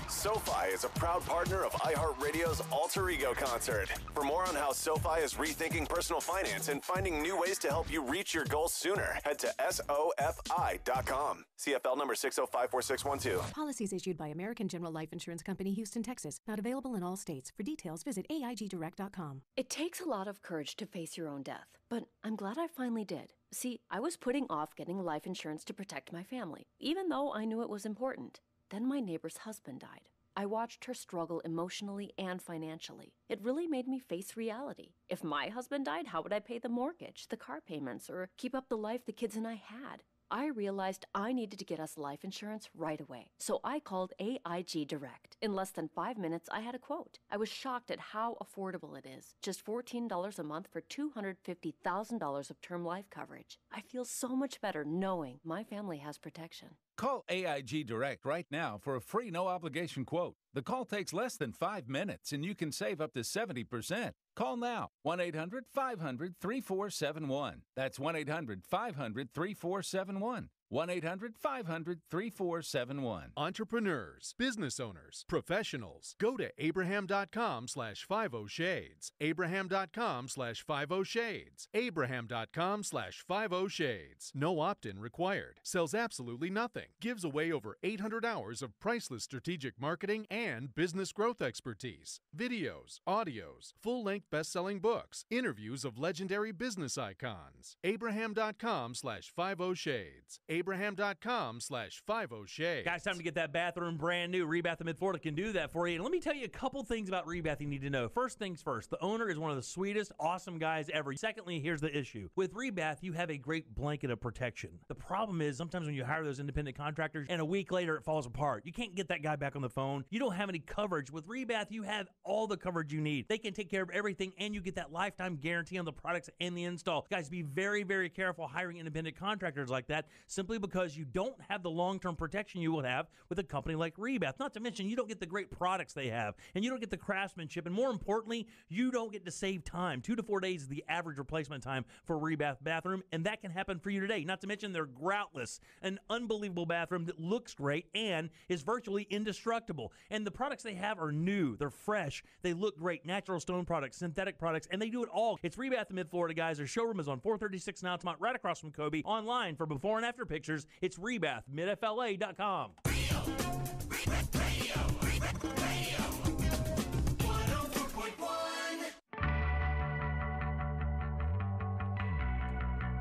SoFi is a proud partner of iHeartRadio's Alter Ego concert. For more on how SoFi is rethinking personal finance and finding new ways to help you reach your goals sooner, head to SoFi.com. CFL number 6054612. Policies issued by American General Life Insurance Company, Houston, Texas. Not available in all states. For details, visit AIGdirect.com. It takes a lot of courage to face your own death, but I'm glad I finally did. See, I was putting off getting life insurance to protect my family, even though I knew it was important. Then my neighbor's husband died. I watched her struggle emotionally and financially. It really made me face reality. If my husband died, how would I pay the mortgage, the car payments, or keep up the life the kids and I had? I realized I needed to get us life insurance right away. So I called AIG Direct. In less than 5 minutes, I had a quote. I was shocked at how affordable it is. Just $14 a month for $250,000 of term life coverage. I feel so much better knowing my family has protection. Call AIG Direct right now for a free no-obligation quote. The call takes less than 5 minutes, and you can save up to 70%. Call now, 1-800-500-3471. That's 1-800-500-3471. 1-800-500-3471. Entrepreneurs, business owners, professionals. Go to Abraham.com/50shades. Abraham.com/50shades. Abraham.com/50shades. No opt-in required. Sells absolutely nothing. Gives away over 800 hours of priceless strategic marketing and business growth expertise. Videos, audios, full-length best-selling books, interviews of legendary business icons. Abraham.com/50shades. Abraham.com/50shades. Guys, time to get that bathroom brand new. Rebath of Mid-Florida can do that for you. And let me tell you a couple things about Rebath you need to know. First things first, the owner is one of the sweetest, awesome guys ever. Secondly, here's the issue. With Rebath, you have a great blanket of protection. The problem is sometimes when you hire those independent contractors and a week later it falls apart, you can't get that guy back on the phone. You don't have any coverage. With Rebath, you have all the coverage you need. They can take care of everything, and you get that lifetime guarantee on the products and the install. Guys, be very, very careful hiring independent contractors like that, simply because you don't have the long-term protection you will have with a company like Rebath. Not to mention, you don't get the great products they have, and you don't get the craftsmanship, and more importantly, you don't get to save time. 2 to 4 days is the average replacement time for a Rebath bathroom, and that can happen for you today. Not to mention, they're groutless, an unbelievable bathroom that looks great and is virtually indestructible. And the products they have are new, they're fresh, they look great, natural stone products, synthetic products, and they do it all. It's Rebath in Mid-Florida, guys. Their showroom is on 436 in Altamont, right across from Kobe. Online for before and after pictures, it's rebathmidfla.com.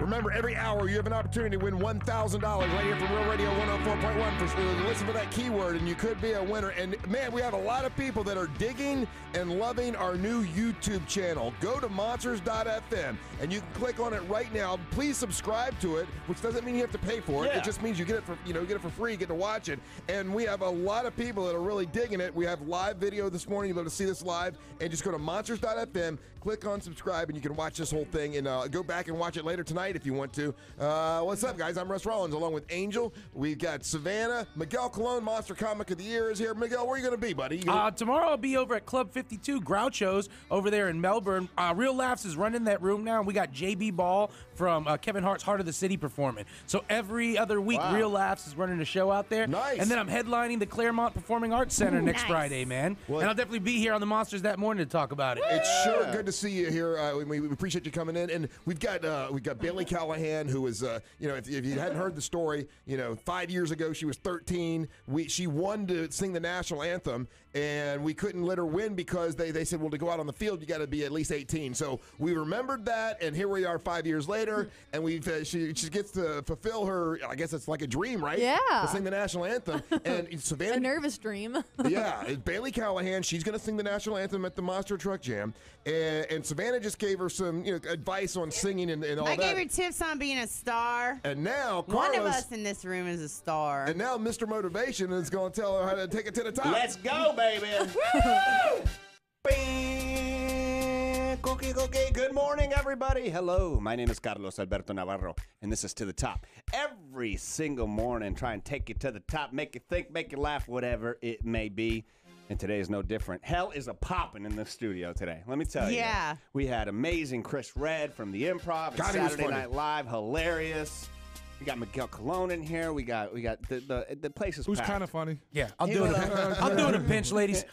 Remember, every hour you have an opportunity to win $1,000 right here from Real Radio 104.1. Listen for that keyword, and you could be a winner. And, man, we have a lot of people that are digging and loving our new YouTube channel. Go to monsters.fm, and you can click on it right now. Please subscribe to it, which doesn't mean you have to pay for it. Yeah. It just means you get it for free, you get to watch it. And we have a lot of people that are really digging it. We have live video this morning. You'll be able to see this live. And just go to monsters.fm, click on subscribe, and you can watch this whole thing. And go back and watch it later tonight if you want to. What's up, guys? I'm Russ Rollins, along with Angel. We've got Savannah. Miguel Colon, Monster Comic of the Year, is here. Miguel, where are you going to be, buddy? Tomorrow I'll be over at Club 52, Groucho's, over there in Melbourne. Real Laughs is running that room now. We got JB Ball from Kevin Hart's Heart of the City performing. So every other week, Wow. Real Laughs is running a show out there. Nice. And then I'm headlining the Claremont Performing Arts Center next Friday, man. Well, and I'll definitely be here on the Monsters that morning to talk about it. It's sure good to see you here. We appreciate you coming in, and we've got Bailey Callahan, who is if you hadn't heard the story, 5 years ago she was 13. She won to sing the national anthem, and we couldn't let her win because they said, well, to go out on the field you got to be at least 18. So we remembered that, and here we are 5 years later, and she gets to fulfill her. I guess it's like a dream, right? Yeah. To sing the national anthem, and Savannah. A nervous dream. Yeah, Bailey Callahan, she's going to sing the national anthem at the Monster Truck Jam, and Savannah just gave her some advice on singing and all I that. gave her tips on being a star. And now One of Carlos, us in this room is a star. and now Mr. Motivation is going to tell her how to take it to the top. Let's go, baby. Cookie. Good morning, everybody. Hello, my name is Carlos Alberto Navarro, and this is To the Top. Every single morning, try and take you to the top, make you think, make you laugh, whatever it may be. And today is no different. Hell is a popping in the studio today. Let me tell you. Yeah. We had amazing Chris Redd from the Improv and God, he was Saturday funny. Night Live. Hilarious. We got Miguel Colon in here. We got the place is Who's packed. kind of funny? Yeah, I'll do it. I'll do it a pinch, ladies.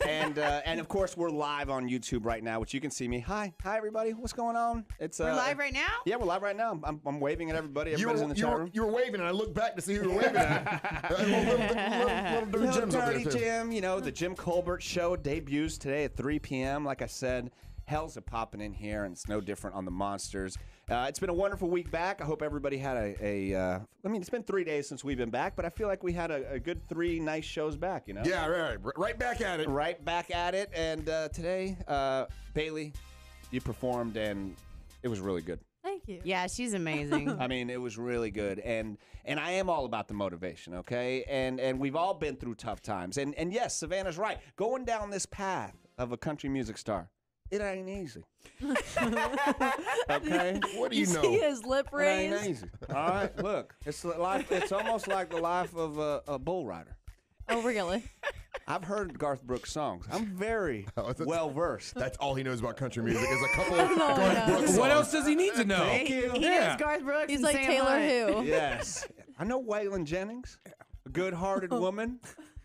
And of course we're live on YouTube right now, which you can see me. Hi everybody. What's going on? It's We're live right now? Yeah, we're live right now. I'm waving at everybody. Everybody's in the chat room. You were waving, and I looked back to see who you were waving at. little Jim's over Dirty there, too. Jim, the Jim Colbert Show debuts today at 3 p.m. Like I said, hell's a popping in here, and it's no different on the Monsters. It's been a wonderful week back. I hope everybody had I mean, it's been 3 days since we've been back, but I feel like we had a good 3 nice shows back, you know? Yeah, right back at it. Right back at it. And today, Bailey, you performed, and it was really good. Thank you. Yeah, she's amazing. I mean, it was really good, and I am all about the motivation, okay? And we've all been through tough times, and yes, Savannah's right. Going down this path of a country music star, it ain't easy. Okay, what do you know? See his lip It raise? ain't easy. All right, look, it's almost like the life of a bull rider. Oh, really? I've heard Garth Brooks songs. I'm very well versed. That's all he knows about country music is a couple of Garth Brooks songs. What else does he need to know? Thank you. He knows Garth Brooks. He's and like Sam Taylor Hunt. Who. Yes, I know Waylon Jennings, a good-hearted woman.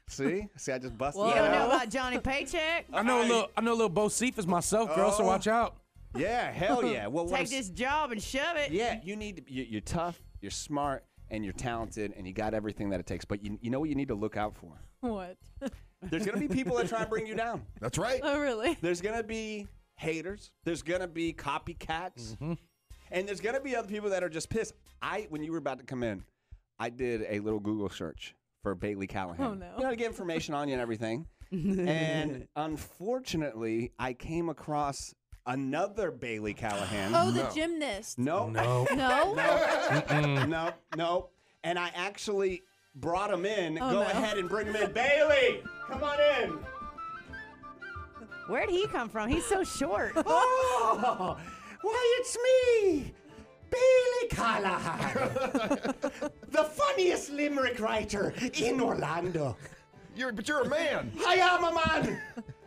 See, I just busted You that don't know out. about Johnny Paycheck? I know a little Bo Cephas myself, girl. So watch out. Yeah, hell yeah. Well, Take this job and shove it. Yeah, you need to. You're tough. You're smart. And you're talented, and you got everything that it takes. But you know what you need to look out for? What? There's going to be people that try and bring you down. That's right. Oh, really? There's going to be haters. There's going to be copycats. Mm-hmm. And there's going to be other people that are just pissed. When you were about to come in, I did a little Google search for Bailey Callahan. Oh, no. You know, to get information on you and everything. And unfortunately, I came across another Bailey Callahan. Oh, the gymnast. No. No? No. And I actually brought him in. Oh, Go no. ahead and bring him in. Bailey, come on in. Where'd he come from? He's so short. Oh, why, it's me, Bailey Callahan, the funniest limerick writer in Orlando. But you're a man. I am a man.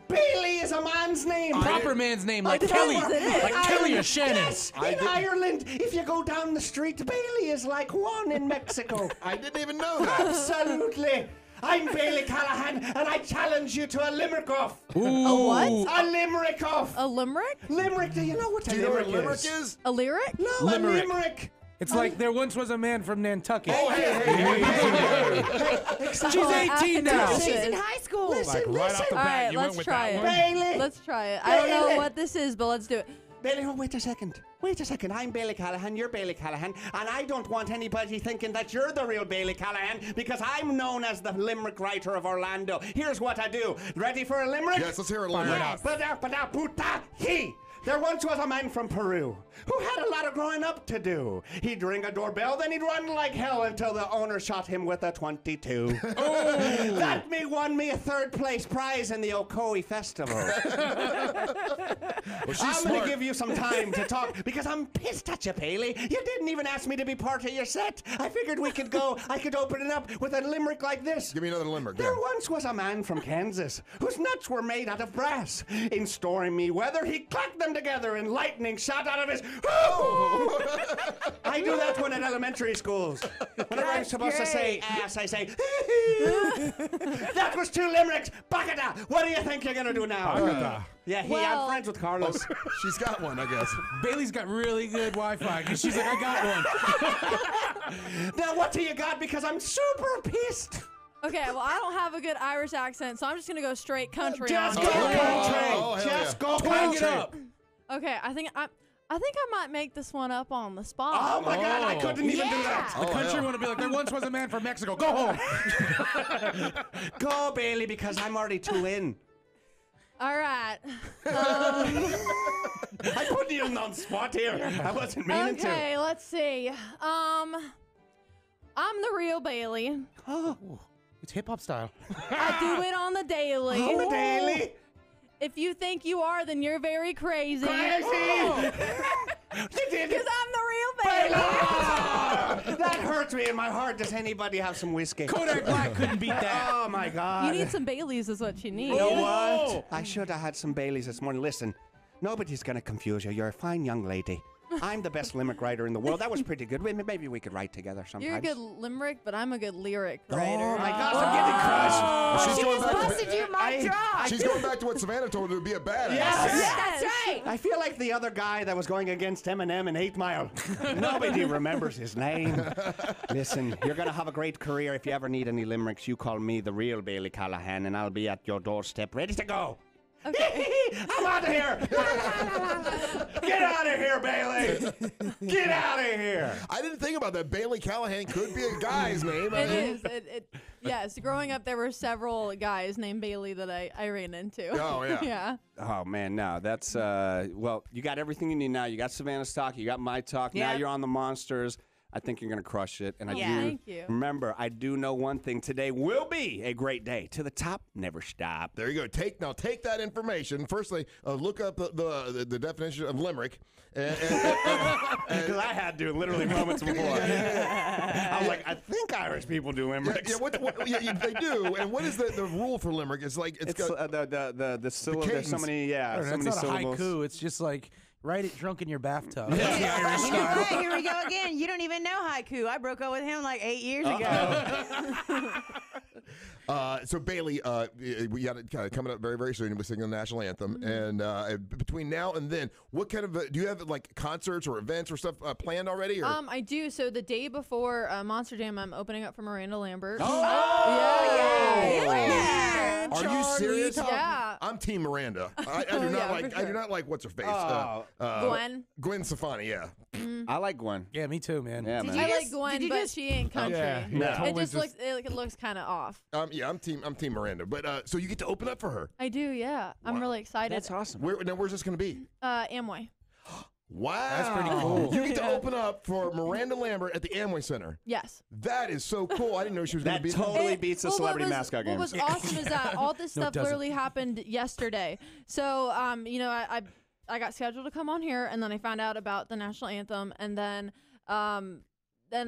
Bailey is a man's name. Proper man's name, like Kelly. Like Kelly or Shannon. Yes, in Ireland, if you go down the street, Bailey is like one in Mexico. I didn't even know that. Absolutely. I'm Bailey Callahan, and I challenge you to a limerick off. A what? A limerick off. A limerick? Limerick, do you know what a limerick is? A lyric? No, Limerick. a limerick. It's like there once was a man from Nantucket. Oh, hey. She's 18 now. She's in high school. Listen. off the All right, you went let's with try that it. one. Bailey. Let's try it. I don't know Bailey. what this is, but let's do it. Bailey, oh, wait a second. I'm Bailey Callahan, you're Bailey Callahan, and I don't want anybody thinking that you're the real Bailey Callahan because I'm known as the limerick writer of Orlando. Here's what I do. Ready for a limerick? Yes, let's hear a limerick. Yes. There once was a man from Peru who had a lot of growing up to do. He'd ring a doorbell, then he'd run like hell until the owner shot him with a 22. That won me a 3rd place prize in the Ocoee Festival. I'm going to give you some time to talk because I'm pissed at you, Bailey. You didn't even ask me to be part of your set. I figured I could open it up with a limerick like this. Give me another limerick. There once was a man from Kansas whose nuts were made out of brass. In stormy weather, he clacked them together and lightning shot out of his... I do that one at elementary schools. Whenever I'm supposed to say ass, I say... That was 2 limericks. Bagada. What do you think you're going to do now? Yeah, I'm friends with Carlos. She's got one, I guess. Bailey's got really good Wi-Fi because she's like, I got one. Now, what do you got? Because I'm super pissed. Okay, well, I don't have a good Irish accent, so I'm just going to go straight country. Just on go it. country. Just go country. Okay, I think I might make this one up on the spot. Oh my God, I couldn't even do that. The country want to be like, there once was a man from Mexico. Go home. Go, Bailey, because I'm already 2 in. All right. I put you on the spot here. I wasn't meaning to. Okay, let's see. I'm the real Bailey. Oh, it's hip hop style. I do it on the daily. On the daily. If you think you are, then you're very crazy. Crazy. You did it. Because I'm the real Bailey. That hurts me in my heart. Does anybody have some whiskey? Kodak Black couldn't beat that. Oh my God. You need some Baileys is what you need. You know what? I should have had some Baileys this morning. Listen, nobody's going to confuse you. You're a fine young lady. I'm the best limerick writer in the world. That was pretty good. Maybe we could write together sometimes. You're a good limerick, but I'm a good lyric writer. Oh my gosh, I'm getting crushed. She just busted you my drop. She's going back to what Savannah told her to be a badass. That's right. I feel like the other guy that was going against Eminem in 8 Mile. Nobody remembers his name. Listen, you're going to have a great career. If you ever need any limericks, you call me the real Bailey Callahan, and I'll be at your doorstep ready to go. Okay. I'm out of here. Get out of here, Bailey. Get out of here. I didn't think about that. Bailey Callahan could be a guy's name. It is. Yes, growing up, there were several guys named Bailey that I ran into. Oh, yeah. Yeah. Oh, man, no. That's, well, you got everything you need now. You got Savannah's talk. You got my talk. Now Yep. you're on the Monsters. I think you're going to crush it. And I Yeah. do. Thank you. Remember, I do know one thing. Today will be a great day. To the top, never stop. There you go. Take that information. Firstly, look up the definition of limerick. Because I had to literally moments before. I was like, I think Irish people do limericks. Yeah, they do. And what is the rule for limerick? It's like It's got the syllable. There's so many, so It's many not a syllables. haiku. It's just like write it drunk in your bathtub. You know what? Here we go again. You don't even know haiku. I broke up with him like 8 years ago. So Bailey, we got it coming up very, very soon. You'll be singing the national anthem, and between now and then, what kind of do you have like concerts or events or stuff planned already? Or? I do. So the day before Monster Jam, I'm opening up for Miranda Lambert. Yeah. Are you serious? Yeah. I'm Team Miranda. I do not I do not like what's her face. Gwen Stefani. Yeah. I like Gwen. Yeah, me too, man. Yeah, man. I like Gwen, but she ain't country. Yeah. It just looks it looks kind of off. Yeah, I'm Team Miranda. But so you get to open up for her. I do. Yeah. I'm really excited. That's awesome. Where's this going to be? Amway. Wow. That's pretty cool. You get to open up for Miranda Lambert at the Amway Center. Yes. That is so cool. I didn't know she was going to be That totally beats the celebrity mascot game. What was awesome is that all this stuff literally happened yesterday. So, I got scheduled to come on here, and then I found out about the national anthem, and then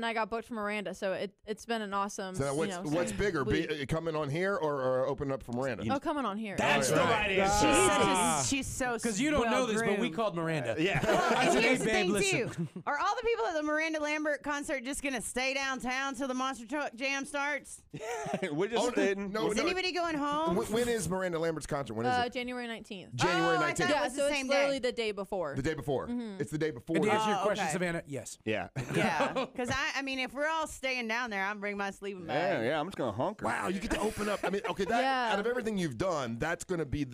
I got booked for Miranda. So it's been an awesome. So what's bigger, coming on here or opening up for Miranda? Oh, coming on here. That's the right answer. She's so Because you don't know this, but we called Miranda. Yeah. And said, here's hey, the babe, thing, listen. too. Are all the people at the Miranda Lambert concert just going to stay downtown till the Monster Truck Jam starts? We're just sitting. Is anybody going home? When is Miranda Lambert's concert? When is it? January 19th. January 19th. I thought it Yeah, was so the it's same literally day. the day before. The day before. It's the day before. And to answer your Oh, question, okay. Savannah, yes. Yeah. Yeah. Because, I mean, if we're all staying down there, I'm bringing my sleeping bag. Yeah, I'm just going to hunker. Wow, you get to open up. I mean, okay, out of everything you've done, that's going to be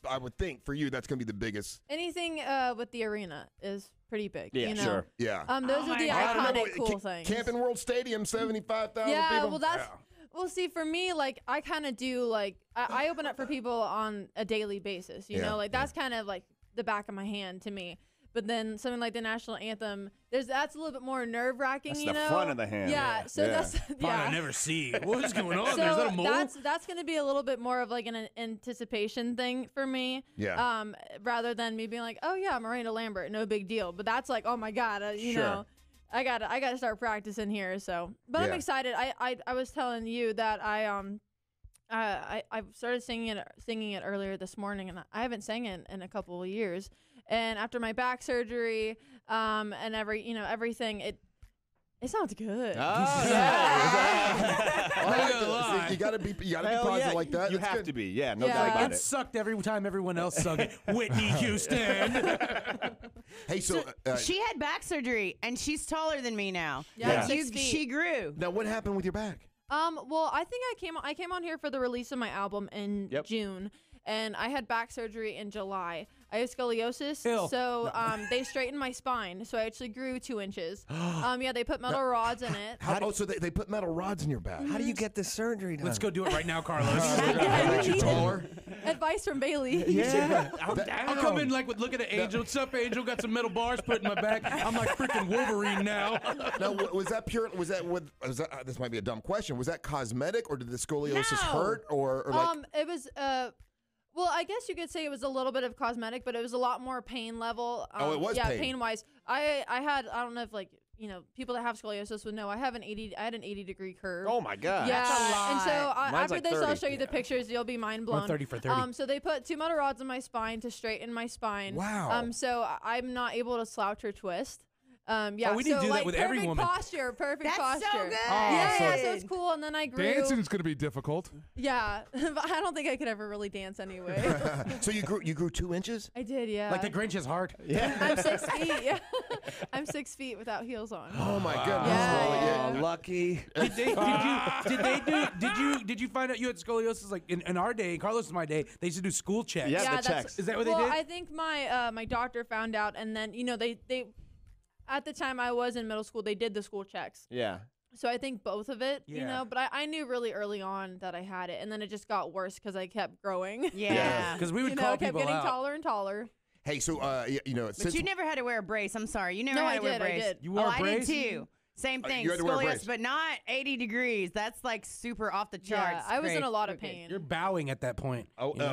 I would think for you, that's going to be the biggest. Anything with the arena is pretty big. Yeah, you know? sure. Yeah. Those are the iconic cool things. Camping World Stadium, 75,000 yeah, people. well, that's. Well, see, for me, like, I kind of do, like, I open up for people on a daily basis, you know? Like, that's kind of, like, the back of my hand to me. But then something like the national anthem, that's a little bit more nerve-wracking, That's you the know? front of the hand. Yeah, so that's, I never see. What is going on? So There's that a mole? that's going to be a little bit more of, like, an anticipation thing for me. Yeah. Rather than me being like, oh, yeah, Miranda Lambert, no big deal. But that's like, oh, my God, you know. I gotta start practicing here. So, but I'm excited. I was telling you that I started singing it earlier this morning, and I haven't sang it in a couple of years. And after my back surgery, and everything, it sounds good. Oh, You gotta be positive like that. You That's have good. to be. Yeah, no doubt about It it. sucked every time everyone else sung it. Whitney Houston. Hey, so she had back surgery, and she's taller than me now. Yeah, Like, 6 feet. she grew. now what happened with your back? Well, I think I came on here for the release of my album in June, and I had back surgery in July. I have scoliosis, so they straightened my spine, so I actually grew 2 inches. Yeah, they put metal rods in it. So they put metal rods in your back. How do you get this surgery done? Let's go do it right now, Carlos. Makes you taller. Advice from Bailey. Yeah. I'll come in like with look at the Angel. What's up, Angel? Got some metal bars put in my back. I'm like freaking Wolverine now. Now, was that pure? This might be a dumb question. Was that cosmetic, or did the scoliosis hurt, or like? It was well, I guess you could say it was a little bit of cosmetic, but it was a lot more pain level. It was pain wise. I don't know if people that have scoliosis would know I had an 80-degree curve. Oh my God. Yeah, That's a lot. and so after like this, 30. I'll show you the pictures. You'll be mind blown. 30 for 30. So they put 2 metal rods in my spine to straighten my spine. Wow. So I'm not able to slouch or twist. Yeah, we need so to do that like with perfect every woman. Perfect That's posture. so good. Yeah, so it's cool. And then I grew. Dancing's going to be difficult. Yeah, but I don't think I could ever really dance anyway. So you grew 2 inches? I did, yeah. Like the Grinch's heart. Yeah. I'm 6 feet. Yeah, I'm 6 feet without heels on. Oh my goodness! Yeah. Oh, lucky. Did you find out you had scoliosis? Like in our day, Carlos in my day, they used to do school checks. Yeah, the that's, checks. Is that what well, they did? I think my doctor found out, and then they at the time I was in middle school, they did the school checks. Yeah. So I think both of it, Yeah. but I knew really early on that I had it, and then it just got worse because I kept growing. Yeah. Because we would kept call people getting out. taller and taller. Hey, so But since you never had to wear a brace. I'm sorry. You never No, had I to wear a did, I brace. did. You wore a I brace? did too. Same thing. you had to wear a brace. Scoliosis, but not 80 degrees. That's like super off the charts. Yeah, I was in Great. a lot of Wicked. pain. You're bowing at that point.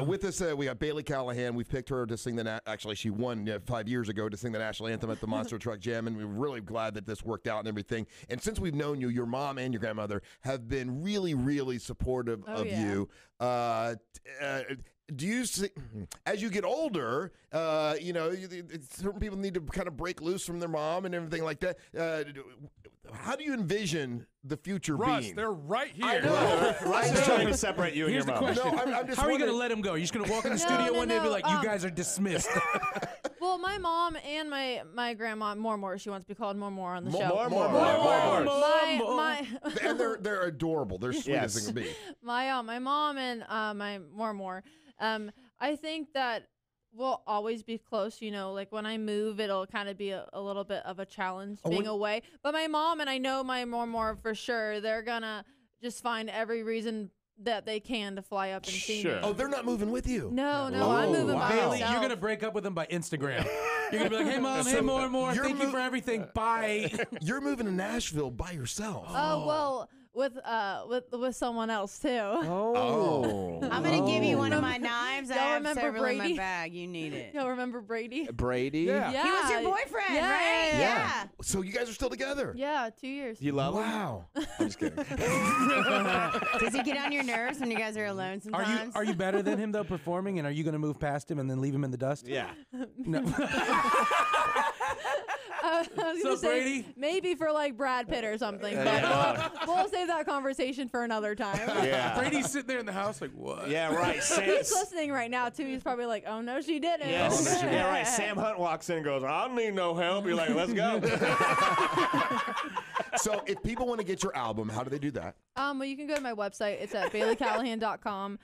with us, we got Bailey Callahan. We've picked her to sing the. Actually, she won 5 years ago to sing the national anthem at the Monster Truck Jam, and we're really glad that this worked out and everything. And since we've known you, your mom and your grandmother have been really, really supportive of you. Do you see, as you get older, certain people need to kind of break loose from their mom and everything like that. How do you envision the future Russ, being? they're right here. I know. Russ is trying to separate you and Here's your the mom. question. No, I'm just How are you going to wondering- let him go? You're just going to walk in the studio one day and be like, you guys are dismissed. Well, my mom and my grandma, more. She wants to be called more on the show. More. My And they're adorable. They're sweet as they can be. my mom and my more. I think that we'll always be close. Like when I move, it'll kind of be a little bit of a challenge being away. But my mom and I know my more for sure. They're gonna just find every reason that they can to fly up and see me. Oh, they're not moving with you. No, I'm moving by Bailey, myself. you're going to break up with them by Instagram. You're going to be like, hey, Mom, hey, more. Thank you for everything. Bye. You're moving to Nashville by yourself. Oh, well, with someone else, too. Oh. I'm going to give you one of my knives. I Y'all have remember several in my Brady? bag. You need it. Y'all remember Brady? Brady? Yeah. Yeah. He was your boyfriend, Yeah, right? yeah. So you guys are still together? Yeah, 2 years. You love him? Wow. I'm just kidding. Does he get on your nerves when you guys are alone sometimes? Are you better than him, though, performing? And are you going to move past him and then leave him in the dust? Yeah. No. I was gonna say, Brady? maybe for like Brad Pitt or something, but we'll save that conversation for another time. Yeah. Brady's sitting there in the house like, what? Yeah, right. He's listening right now too. He's probably like, "Oh no, she didn't." Yes. Yeah, right. Sam Hunt walks in and goes, I don't need no help. You're like, let's go. So if people want to get your album, how do they do that? Well, you can go to my website. It's at BaileyCallahan.com.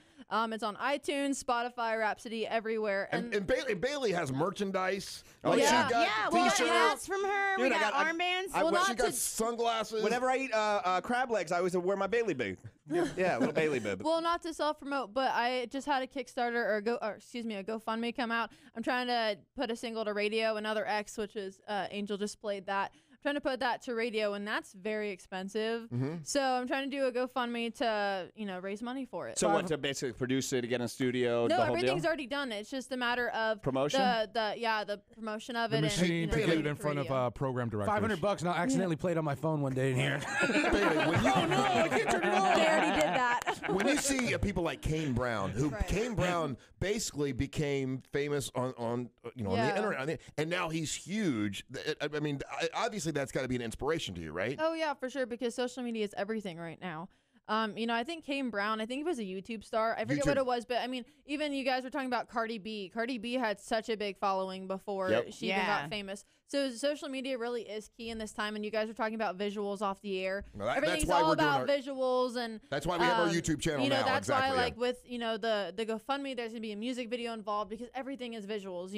It's on iTunes, Spotify, Rhapsody, everywhere. And Bailey has merchandise. Oh, Like, yeah. she got we got t-shirts. hats from her. Dude, we I got got- armbands. She got sunglasses. Whenever I eat crab legs, I always wear my Bailey bib. Yeah, little Bailey bib. Well, not to self-promote, but I just had a Kickstarter or a GoFundMe come out. I'm trying to put a single to radio, another X, which is Angel just played that. I'm trying to put that to radio, and that's very expensive. So I'm trying to do a GoFundMe to, raise money for it. So what, to basically produce it, to get in a studio, No, the whole everything's deal? already done. It's just a matter of Promotion? The promotion of The it. machine and, to get it putting in front radio. of program directors. $500, and I'll accidentally play it on my phone one day in here. Oh no, I can't turn it on. They already did that. When you see people like Kane Brown, who Kane Brown basically became famous on the internet, and now he's huge. I mean, obviously that's got to be an inspiration to you, right? Oh yeah, for sure, because social media is everything right now. I think Kane Brown, I think he was a YouTube star. I forget what it was, but I mean, even you guys were talking about Cardi B. Cardi B had such a big following before she even got famous. So social media really is key in this time, and you guys were talking about visuals off the air. Well, that's Everything's why all we're doing about visuals, and that's why we have our YouTube channel now. That's exactly, why, like with the GoFundMe, there's gonna be a music video involved because everything is visuals.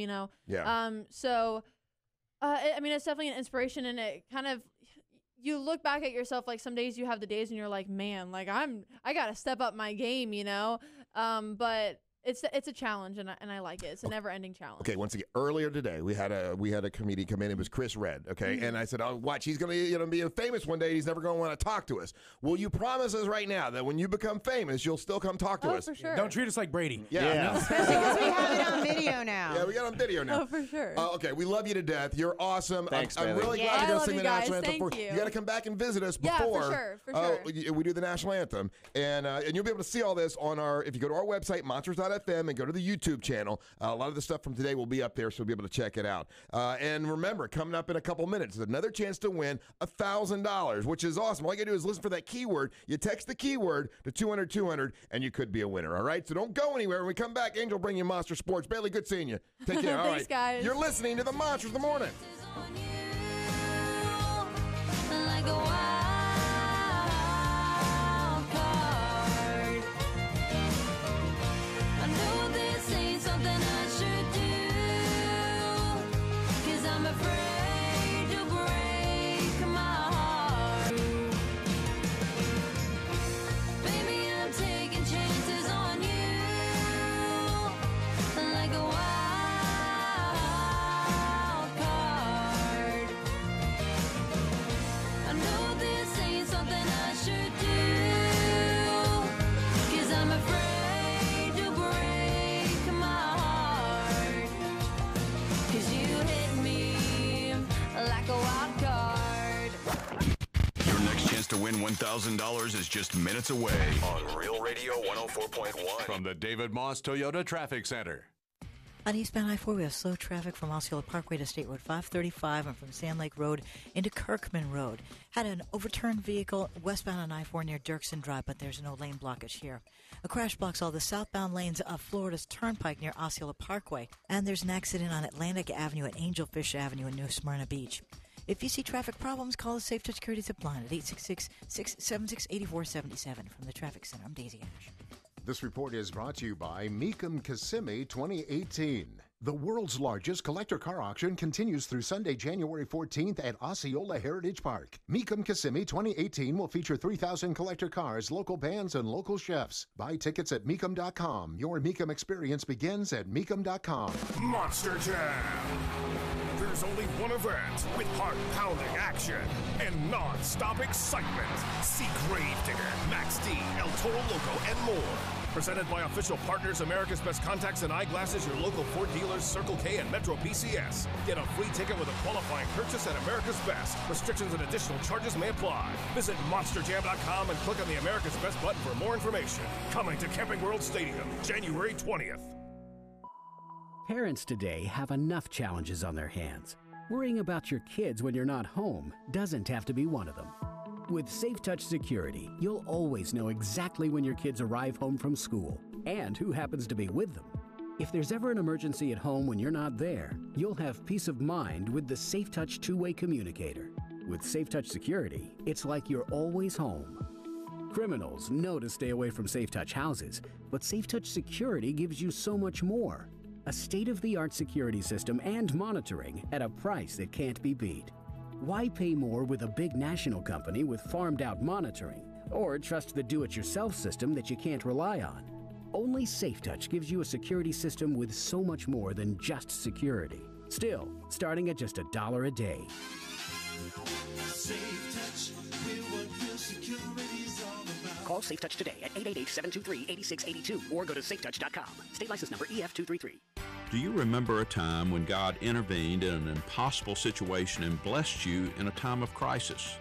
Yeah. I mean, it's definitely an inspiration, and it kind of. You look back at yourself, like some days you have the days and you're like, man, like I gotta step up my game, but it's a challenge, and I like it. It's a never ending challenge. Okay, once again, earlier today we had a comedian come in. It was Chris Red. Okay, and I said, "Oh, watch, he's gonna be famous one day. He's never gonna want to talk to us. Will you promise us right now that when you become famous, you'll still come talk to us? For sure. Don't treat us like Brady. Yeah. Especially because we have it on video now. Yeah, we got on video now. Oh, for sure. Okay, we love you to death. You're awesome. Thanks, I'm Bailey. really Yeah, glad I you're gonna love sing you the guys. national anthem. Thank you. You got to come back and visit us Yeah, for before. sure, for sure. We do the national anthem, and you'll be able to see all this on if you go to our website, monsters.fm. anchor.fm and go to the YouTube channel. A lot of the stuff from today will be up there, so you'll be able to check it out. And remember, coming up in a couple minutes is another chance to win $1,000, which is awesome. All you got to do is listen for that keyword. You text the keyword to 200-200, and you could be a winner, all right? So don't go anywhere. When we come back, Angel will bring you Monster Sports. Bailey, good seeing you. Take care. All Thanks, right. guys. You're listening to the Monsters of the Morning. Like a wild card. I know this ain't something I should do, 'cause I'm afraid to break my heart. Baby, I'm taking chances on you, like a wild card. I know this ain't something I should do, 'cause I'm afraid to break my heart. 'Cause you hit me like a wild card. Your next chance to win $1,000 is just minutes away on Real Radio 104.1 from the David Moss Toyota Traffic Center. On eastbound I-4, we have slow traffic from Osceola Parkway to State Road 535 and from Sand Lake Road into Kirkman Road. Had an overturned vehicle westbound on I-4 near Dirksen Drive, but there's no lane blockage here. A crash blocks all the southbound lanes of Florida's Turnpike near Osceola Parkway. And there's an accident on Atlantic Avenue at Angelfish Avenue in New Smyrna Beach. If you see traffic problems, call the Safe Touch Security Zip line at 866-676-8477. From the Traffic Center, I'm Daisy Ash. This report is brought to you by Mecum Kissimmee 2018. The world's largest collector car auction continues through Sunday, January 14th at Osceola Heritage Park. Mecum Kissimmee 2018 will feature 3,000 collector cars, local bands, and local chefs. Buy tickets at Mecum.com. Your Mecum experience begins at Mecum.com. Monster Jam. There's only one event with heart-pounding action and non-stop excitement. See Gravedigger, Max D, El Toro Loco, and more. Presented by official partners America's Best Contacts and Eyeglasses, your local Ford dealers, Circle K, and Metro PCS. Get a free ticket with a qualifying purchase at America's Best. Restrictions and additional charges may apply. Visit MonsterJam.com and click on the America's Best button for more information. Coming to Camping World Stadium, January 20th. Parents today have enough challenges on their hands. Worrying about your kids when you're not home doesn't have to be one of them. With Safe Touch Security, you'll always know exactly when your kids arrive home from school and who happens to be with them. If there's ever an emergency at home when you're not there, you'll have peace of mind with the Safe Touch two-way communicator. With Safe Touch Security, it's like you're always home. Criminals know to stay away from Safe Touch houses, but Safe Touch Security gives you so much more. A state-of-the-art security system and monitoring at a price that can't be beat. Why pay more with a big national company with farmed-out monitoring, or trust the do-it-yourself system that you can't rely on? Only Safe Touch gives you a security system with so much more than just security. Still, starting at just $1 a day. Safe Touch, we're what your security's all about. Call Safe Touch today at 888-723-8682 or go to safetouch.com. State license number EF233. Do you remember a time when God intervened in an impossible situation and blessed you in a time of crisis?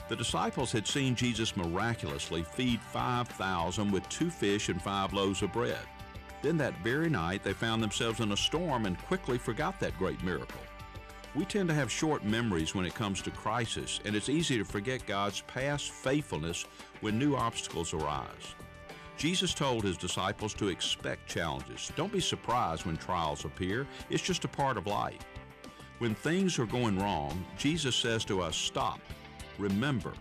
The disciples had seen Jesus miraculously feed 5,000 with 2 fish and 5 loaves of bread. Then that very night they found themselves in a storm and quickly forgot that great miracle. We tend to have short memories when it comes to crisis, and it's easy to forget God's past faithfulness when new obstacles arise. Jesus told his disciples to expect challenges. Don't be surprised when trials appear. It's just a part of life. When things are going wrong, Jesus says to us, stop, remember,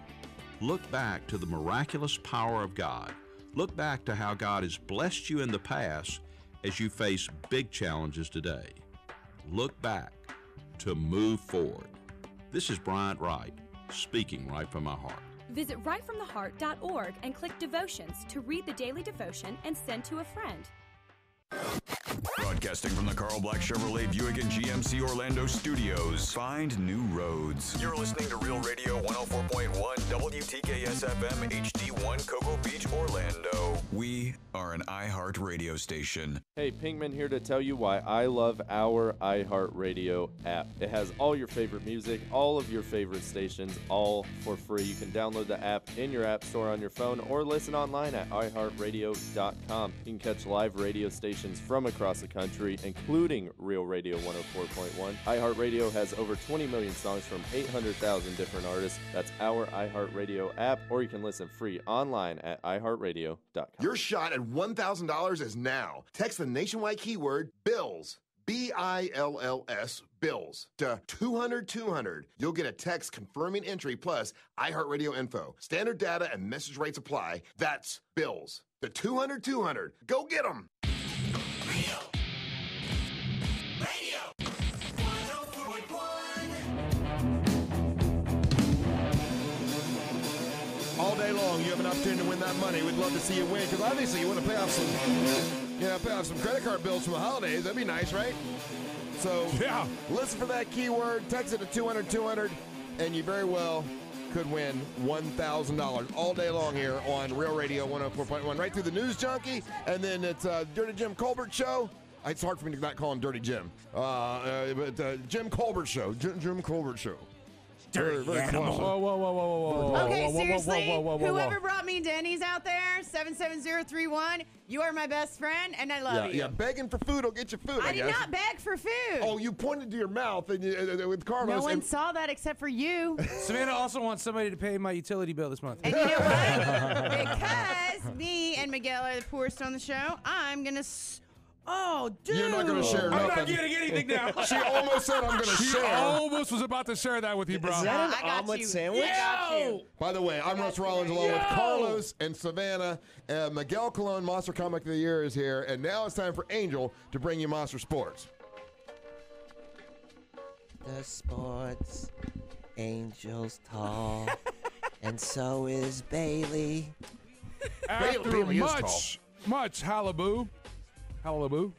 look back to the miraculous power of God. Look back to how God has blessed you in the past as you face big challenges today. Look back to move forward. This is Bryant Wright, speaking right from my heart. Visit rightfromtheheart.org and click Devotions to read the daily devotion and send to a friend. Broadcasting from the Carl Black Chevrolet Buick and GMC Orlando studios. Find new roads. You're listening to Real Radio 104.1 WTKS FM HD1 Cocoa Beach, Orlando. We are an iHeart radio station. Hey, Pinkman here to tell you why I love our iHeartRadio app. It has all your favorite music, all of your favorite stations, all for free. You can download the app in your app store on your phone or listen online at iHeartRadio.com. You can catch live radio stations from across the country, including Real Radio 104.1. iHeartRadio has over 20 million songs from 800,000 different artists. That's our iHeartRadio app, or you can listen free online at iHeartRadio.com. Your shot at $1,000 is now. Text the nationwide keyword BILLS, BILLS, BILLS, to 200-200. You'll get a text confirming entry plus iHeartRadio info. Standard data and message rates apply. That's BILLS. To 200-200. Go get them. All day long, you have an opportunity to win that money. We'd love to see you win, because obviously you want to pay off some credit card bills from the holidays. That'd be nice, right? So yeah, listen for that keyword, text it to 200-200, and you very well could win $1,000 all day long here on Real Radio 104.1, right through the News Junkie, and then it's Dirty Jim Colbert Show. It's hard for me to not call him Dirty Jim, but Jim Colbert Show, Jim Colbert Show. Very close. Whoa. Okay, seriously, whoever brought me Denny's out there, 77031, you are my best friend, and I love you. Yeah, begging for food will get you food, I I did guess. not beg for food. Oh, you pointed to your mouth and with Carlos. No one saw that except for you. Savannah also wants somebody to pay my utility bill this month. And you know what? Because me and Miguel are the poorest on the show, I'm going to... Oh, dude. You're not going to share nothing. I'm not getting anything now. She almost said I'm going to share. She almost was about to share that with you, bro. Is that an omelet sandwich? Yo! By the way, I'm Russ Rollins along with Carlos and Savannah. Miguel Colon, Monster Comic of the Year, is here. And now it's time for Angel to bring you Monster Sports. The sports angels tall, and so is Bailey. After Bailey much hullabaloo. Hullabaloo?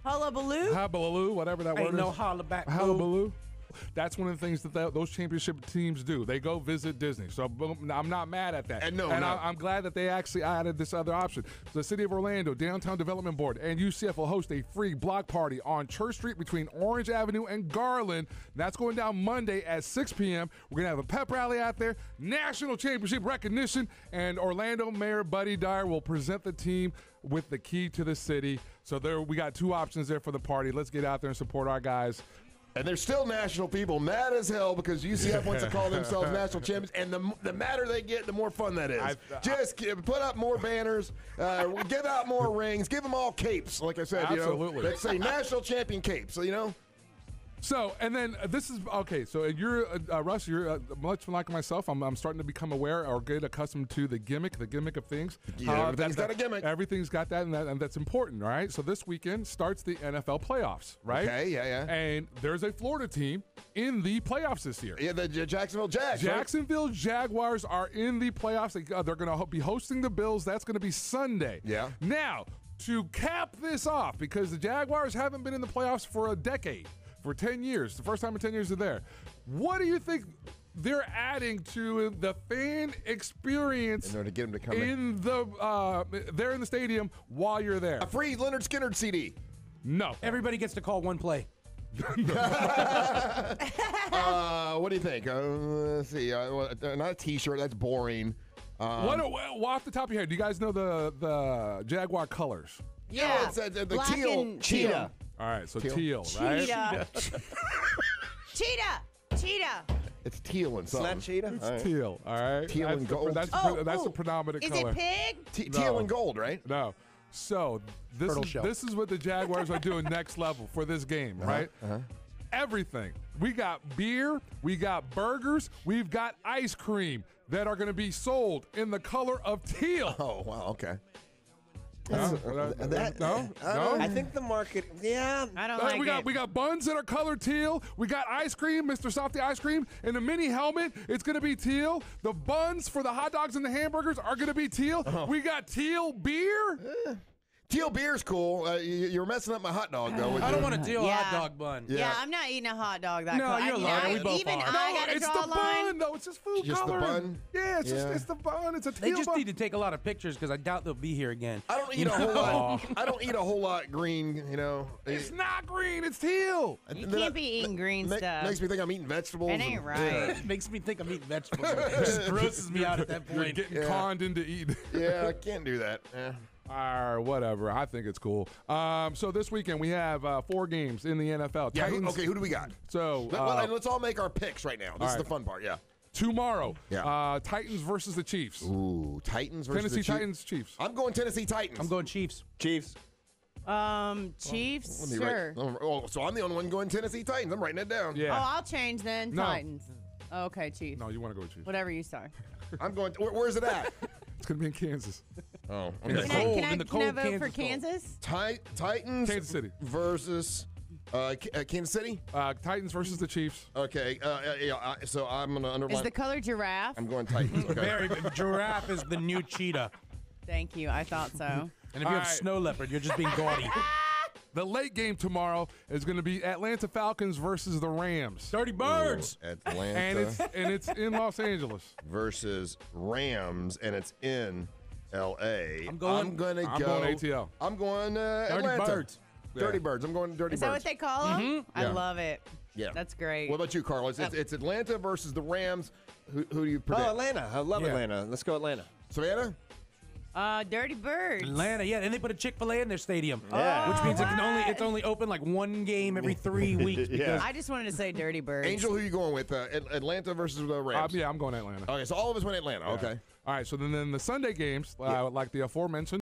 Hullabaloo, whatever that word Ain't is. no holla back, boo. Hullabaloo. That's one of the things that those championship teams do. They go visit Disney. So I'm not mad at that. And I'm glad that they actually added this other option. The City of Orlando Downtown Development Board and UCF will host a free block party on Church Street between Orange Avenue and Garland. That's going down Monday at 6 p.m. We're going to have a pep rally out there, national championship recognition, and Orlando Mayor Buddy Dyer will present the team with the key to the city. So there, we got two options there for the party. Let's get out there and support our guys. And there's still national people mad as hell because UCF wants to call themselves national champions. And the madder they get, the more fun that is. Just put up more banners, give out more rings, give them all capes, like I said. Absolutely. Let's say national champion capes, so, So, and then this is, okay, so you're, Russ, you're much like myself. I'm starting to become aware or get accustomed to the gimmick of things. Yeah, everything's got a gimmick. Everything's got that, and that's important, all right? So this weekend starts the NFL playoffs, right? Okay, yeah. And there's a Florida team in the playoffs this year. Yeah, the Jacksonville Jags. Jacksonville Jaguars are in the playoffs. They're going to be hosting the Bills. That's going to be Sunday. Yeah. Now, to cap this off, because the Jaguars haven't been in the playoffs for a decade, for 10 years. The first time in 10 years they're there. What do you think they're adding to the fan experience in order to get them to come in there in the stadium while you're there? A free Leonard Skinner CD. No. Everybody gets to call one play. What do you think? Let's see. Not a T-shirt. That's boring. Off the top of your head, do you guys know the Jaguar colors? Yeah. It's the Black teal. and Cheetah. All right, so teal, right? Cheetah. It's teal and It's something. not cheetah? It's teal, all right? Teal and gold. That's the predominant Is color. it pig? Teal and gold, right? No. So this is what the Jaguars are doing next level for this game, right? Everything. We got beer, we got burgers, we've got ice cream that are going to be sold in the color of teal. Oh, wow, okay. No? I think the market, I don't like it. We got buns that are colored teal. We got ice cream, Mr. Softy ice cream, in a mini helmet. It's going to be teal. The buns for the hot dogs and the hamburgers are going to be teal. We got teal beer. Teal beer's cool. You're messing up my hot dog, though. I don't want a teal hot dog bun. Yeah, I'm not eating a hot dog that No, close. you're I mean, lying. We both even are. I gotta it's draw the a line. bun, though. It's just food Just the coloring. bun? Yeah, it's just it's the bun. It's a teal They just bun. need to take a lot of pictures because I doubt they'll be here again. I don't eat a whole lot. I don't eat a whole lot green. It's not green. It's teal. You can't be eating green stuff. Makes me think I'm eating vegetables. It ain't right. It makes me think I'm eating vegetables. It just grosses me out at that You're point. getting conned into eating. Yeah, I can't do that. Whatever. I think it's cool. So this weekend we have 4 games in the NFL. Yeah. Titans, Who do we got? So let's all make our picks right now. This is the fun part. Yeah. Tomorrow, Yeah. Titans versus the Chiefs. Ooh, Titans versus Tennessee the Chiefs. Titans, Chiefs. I'm going Tennessee Titans. I'm going Chiefs. Chiefs. Chiefs, Let me sure. write. So I'm the only one going Tennessee Titans. I'm writing it down. Oh, I'll change then. No. Titans. Okay, Chiefs. No, you want to go with Chiefs. Whatever you say. I'm going. Where's it at? It's going to be in Kansas. Oh, In the okay. cold, Can I in the cold vote for Kansas cold. Kansas? Titans. Kansas City. Versus Kansas City. Titans versus the Chiefs. Okay. So I'm gonna underline. Is the color giraffe? I'm going Titans. Okay. Very good. Giraffe is the new cheetah. Thank you. I thought so. And if you All have right. snow leopard, you're just being gaudy. The late game tomorrow is going to be Atlanta Falcons versus the Rams. Dirty Birds. Ooh, Atlanta. And it's in Los Angeles. Versus Rams, and it's in L.A. I'm going ATL. I'm going Dirty Atlanta. Birds. Dirty Birds. I'm going Dirty Is Birds. that what they call them? I Yeah. love it. Yeah. That's great. What about you, Carlos? It's Atlanta versus the Rams. Who do you predict? Oh, Atlanta. I love Atlanta. Let's go Atlanta. Savannah? Dirty Birds. Atlanta, yeah, and they put a Chick-fil-A in their stadium, Yeah. which means it's only open like one game every 3 weeks. Because I just wanted to say Dirty Birds. Angel, who are you going with? Atlanta versus the Rams? Yeah, I'm going Atlanta. Okay, so all of us went Atlanta. Okay. All right, so then the Sunday games, like the aforementioned,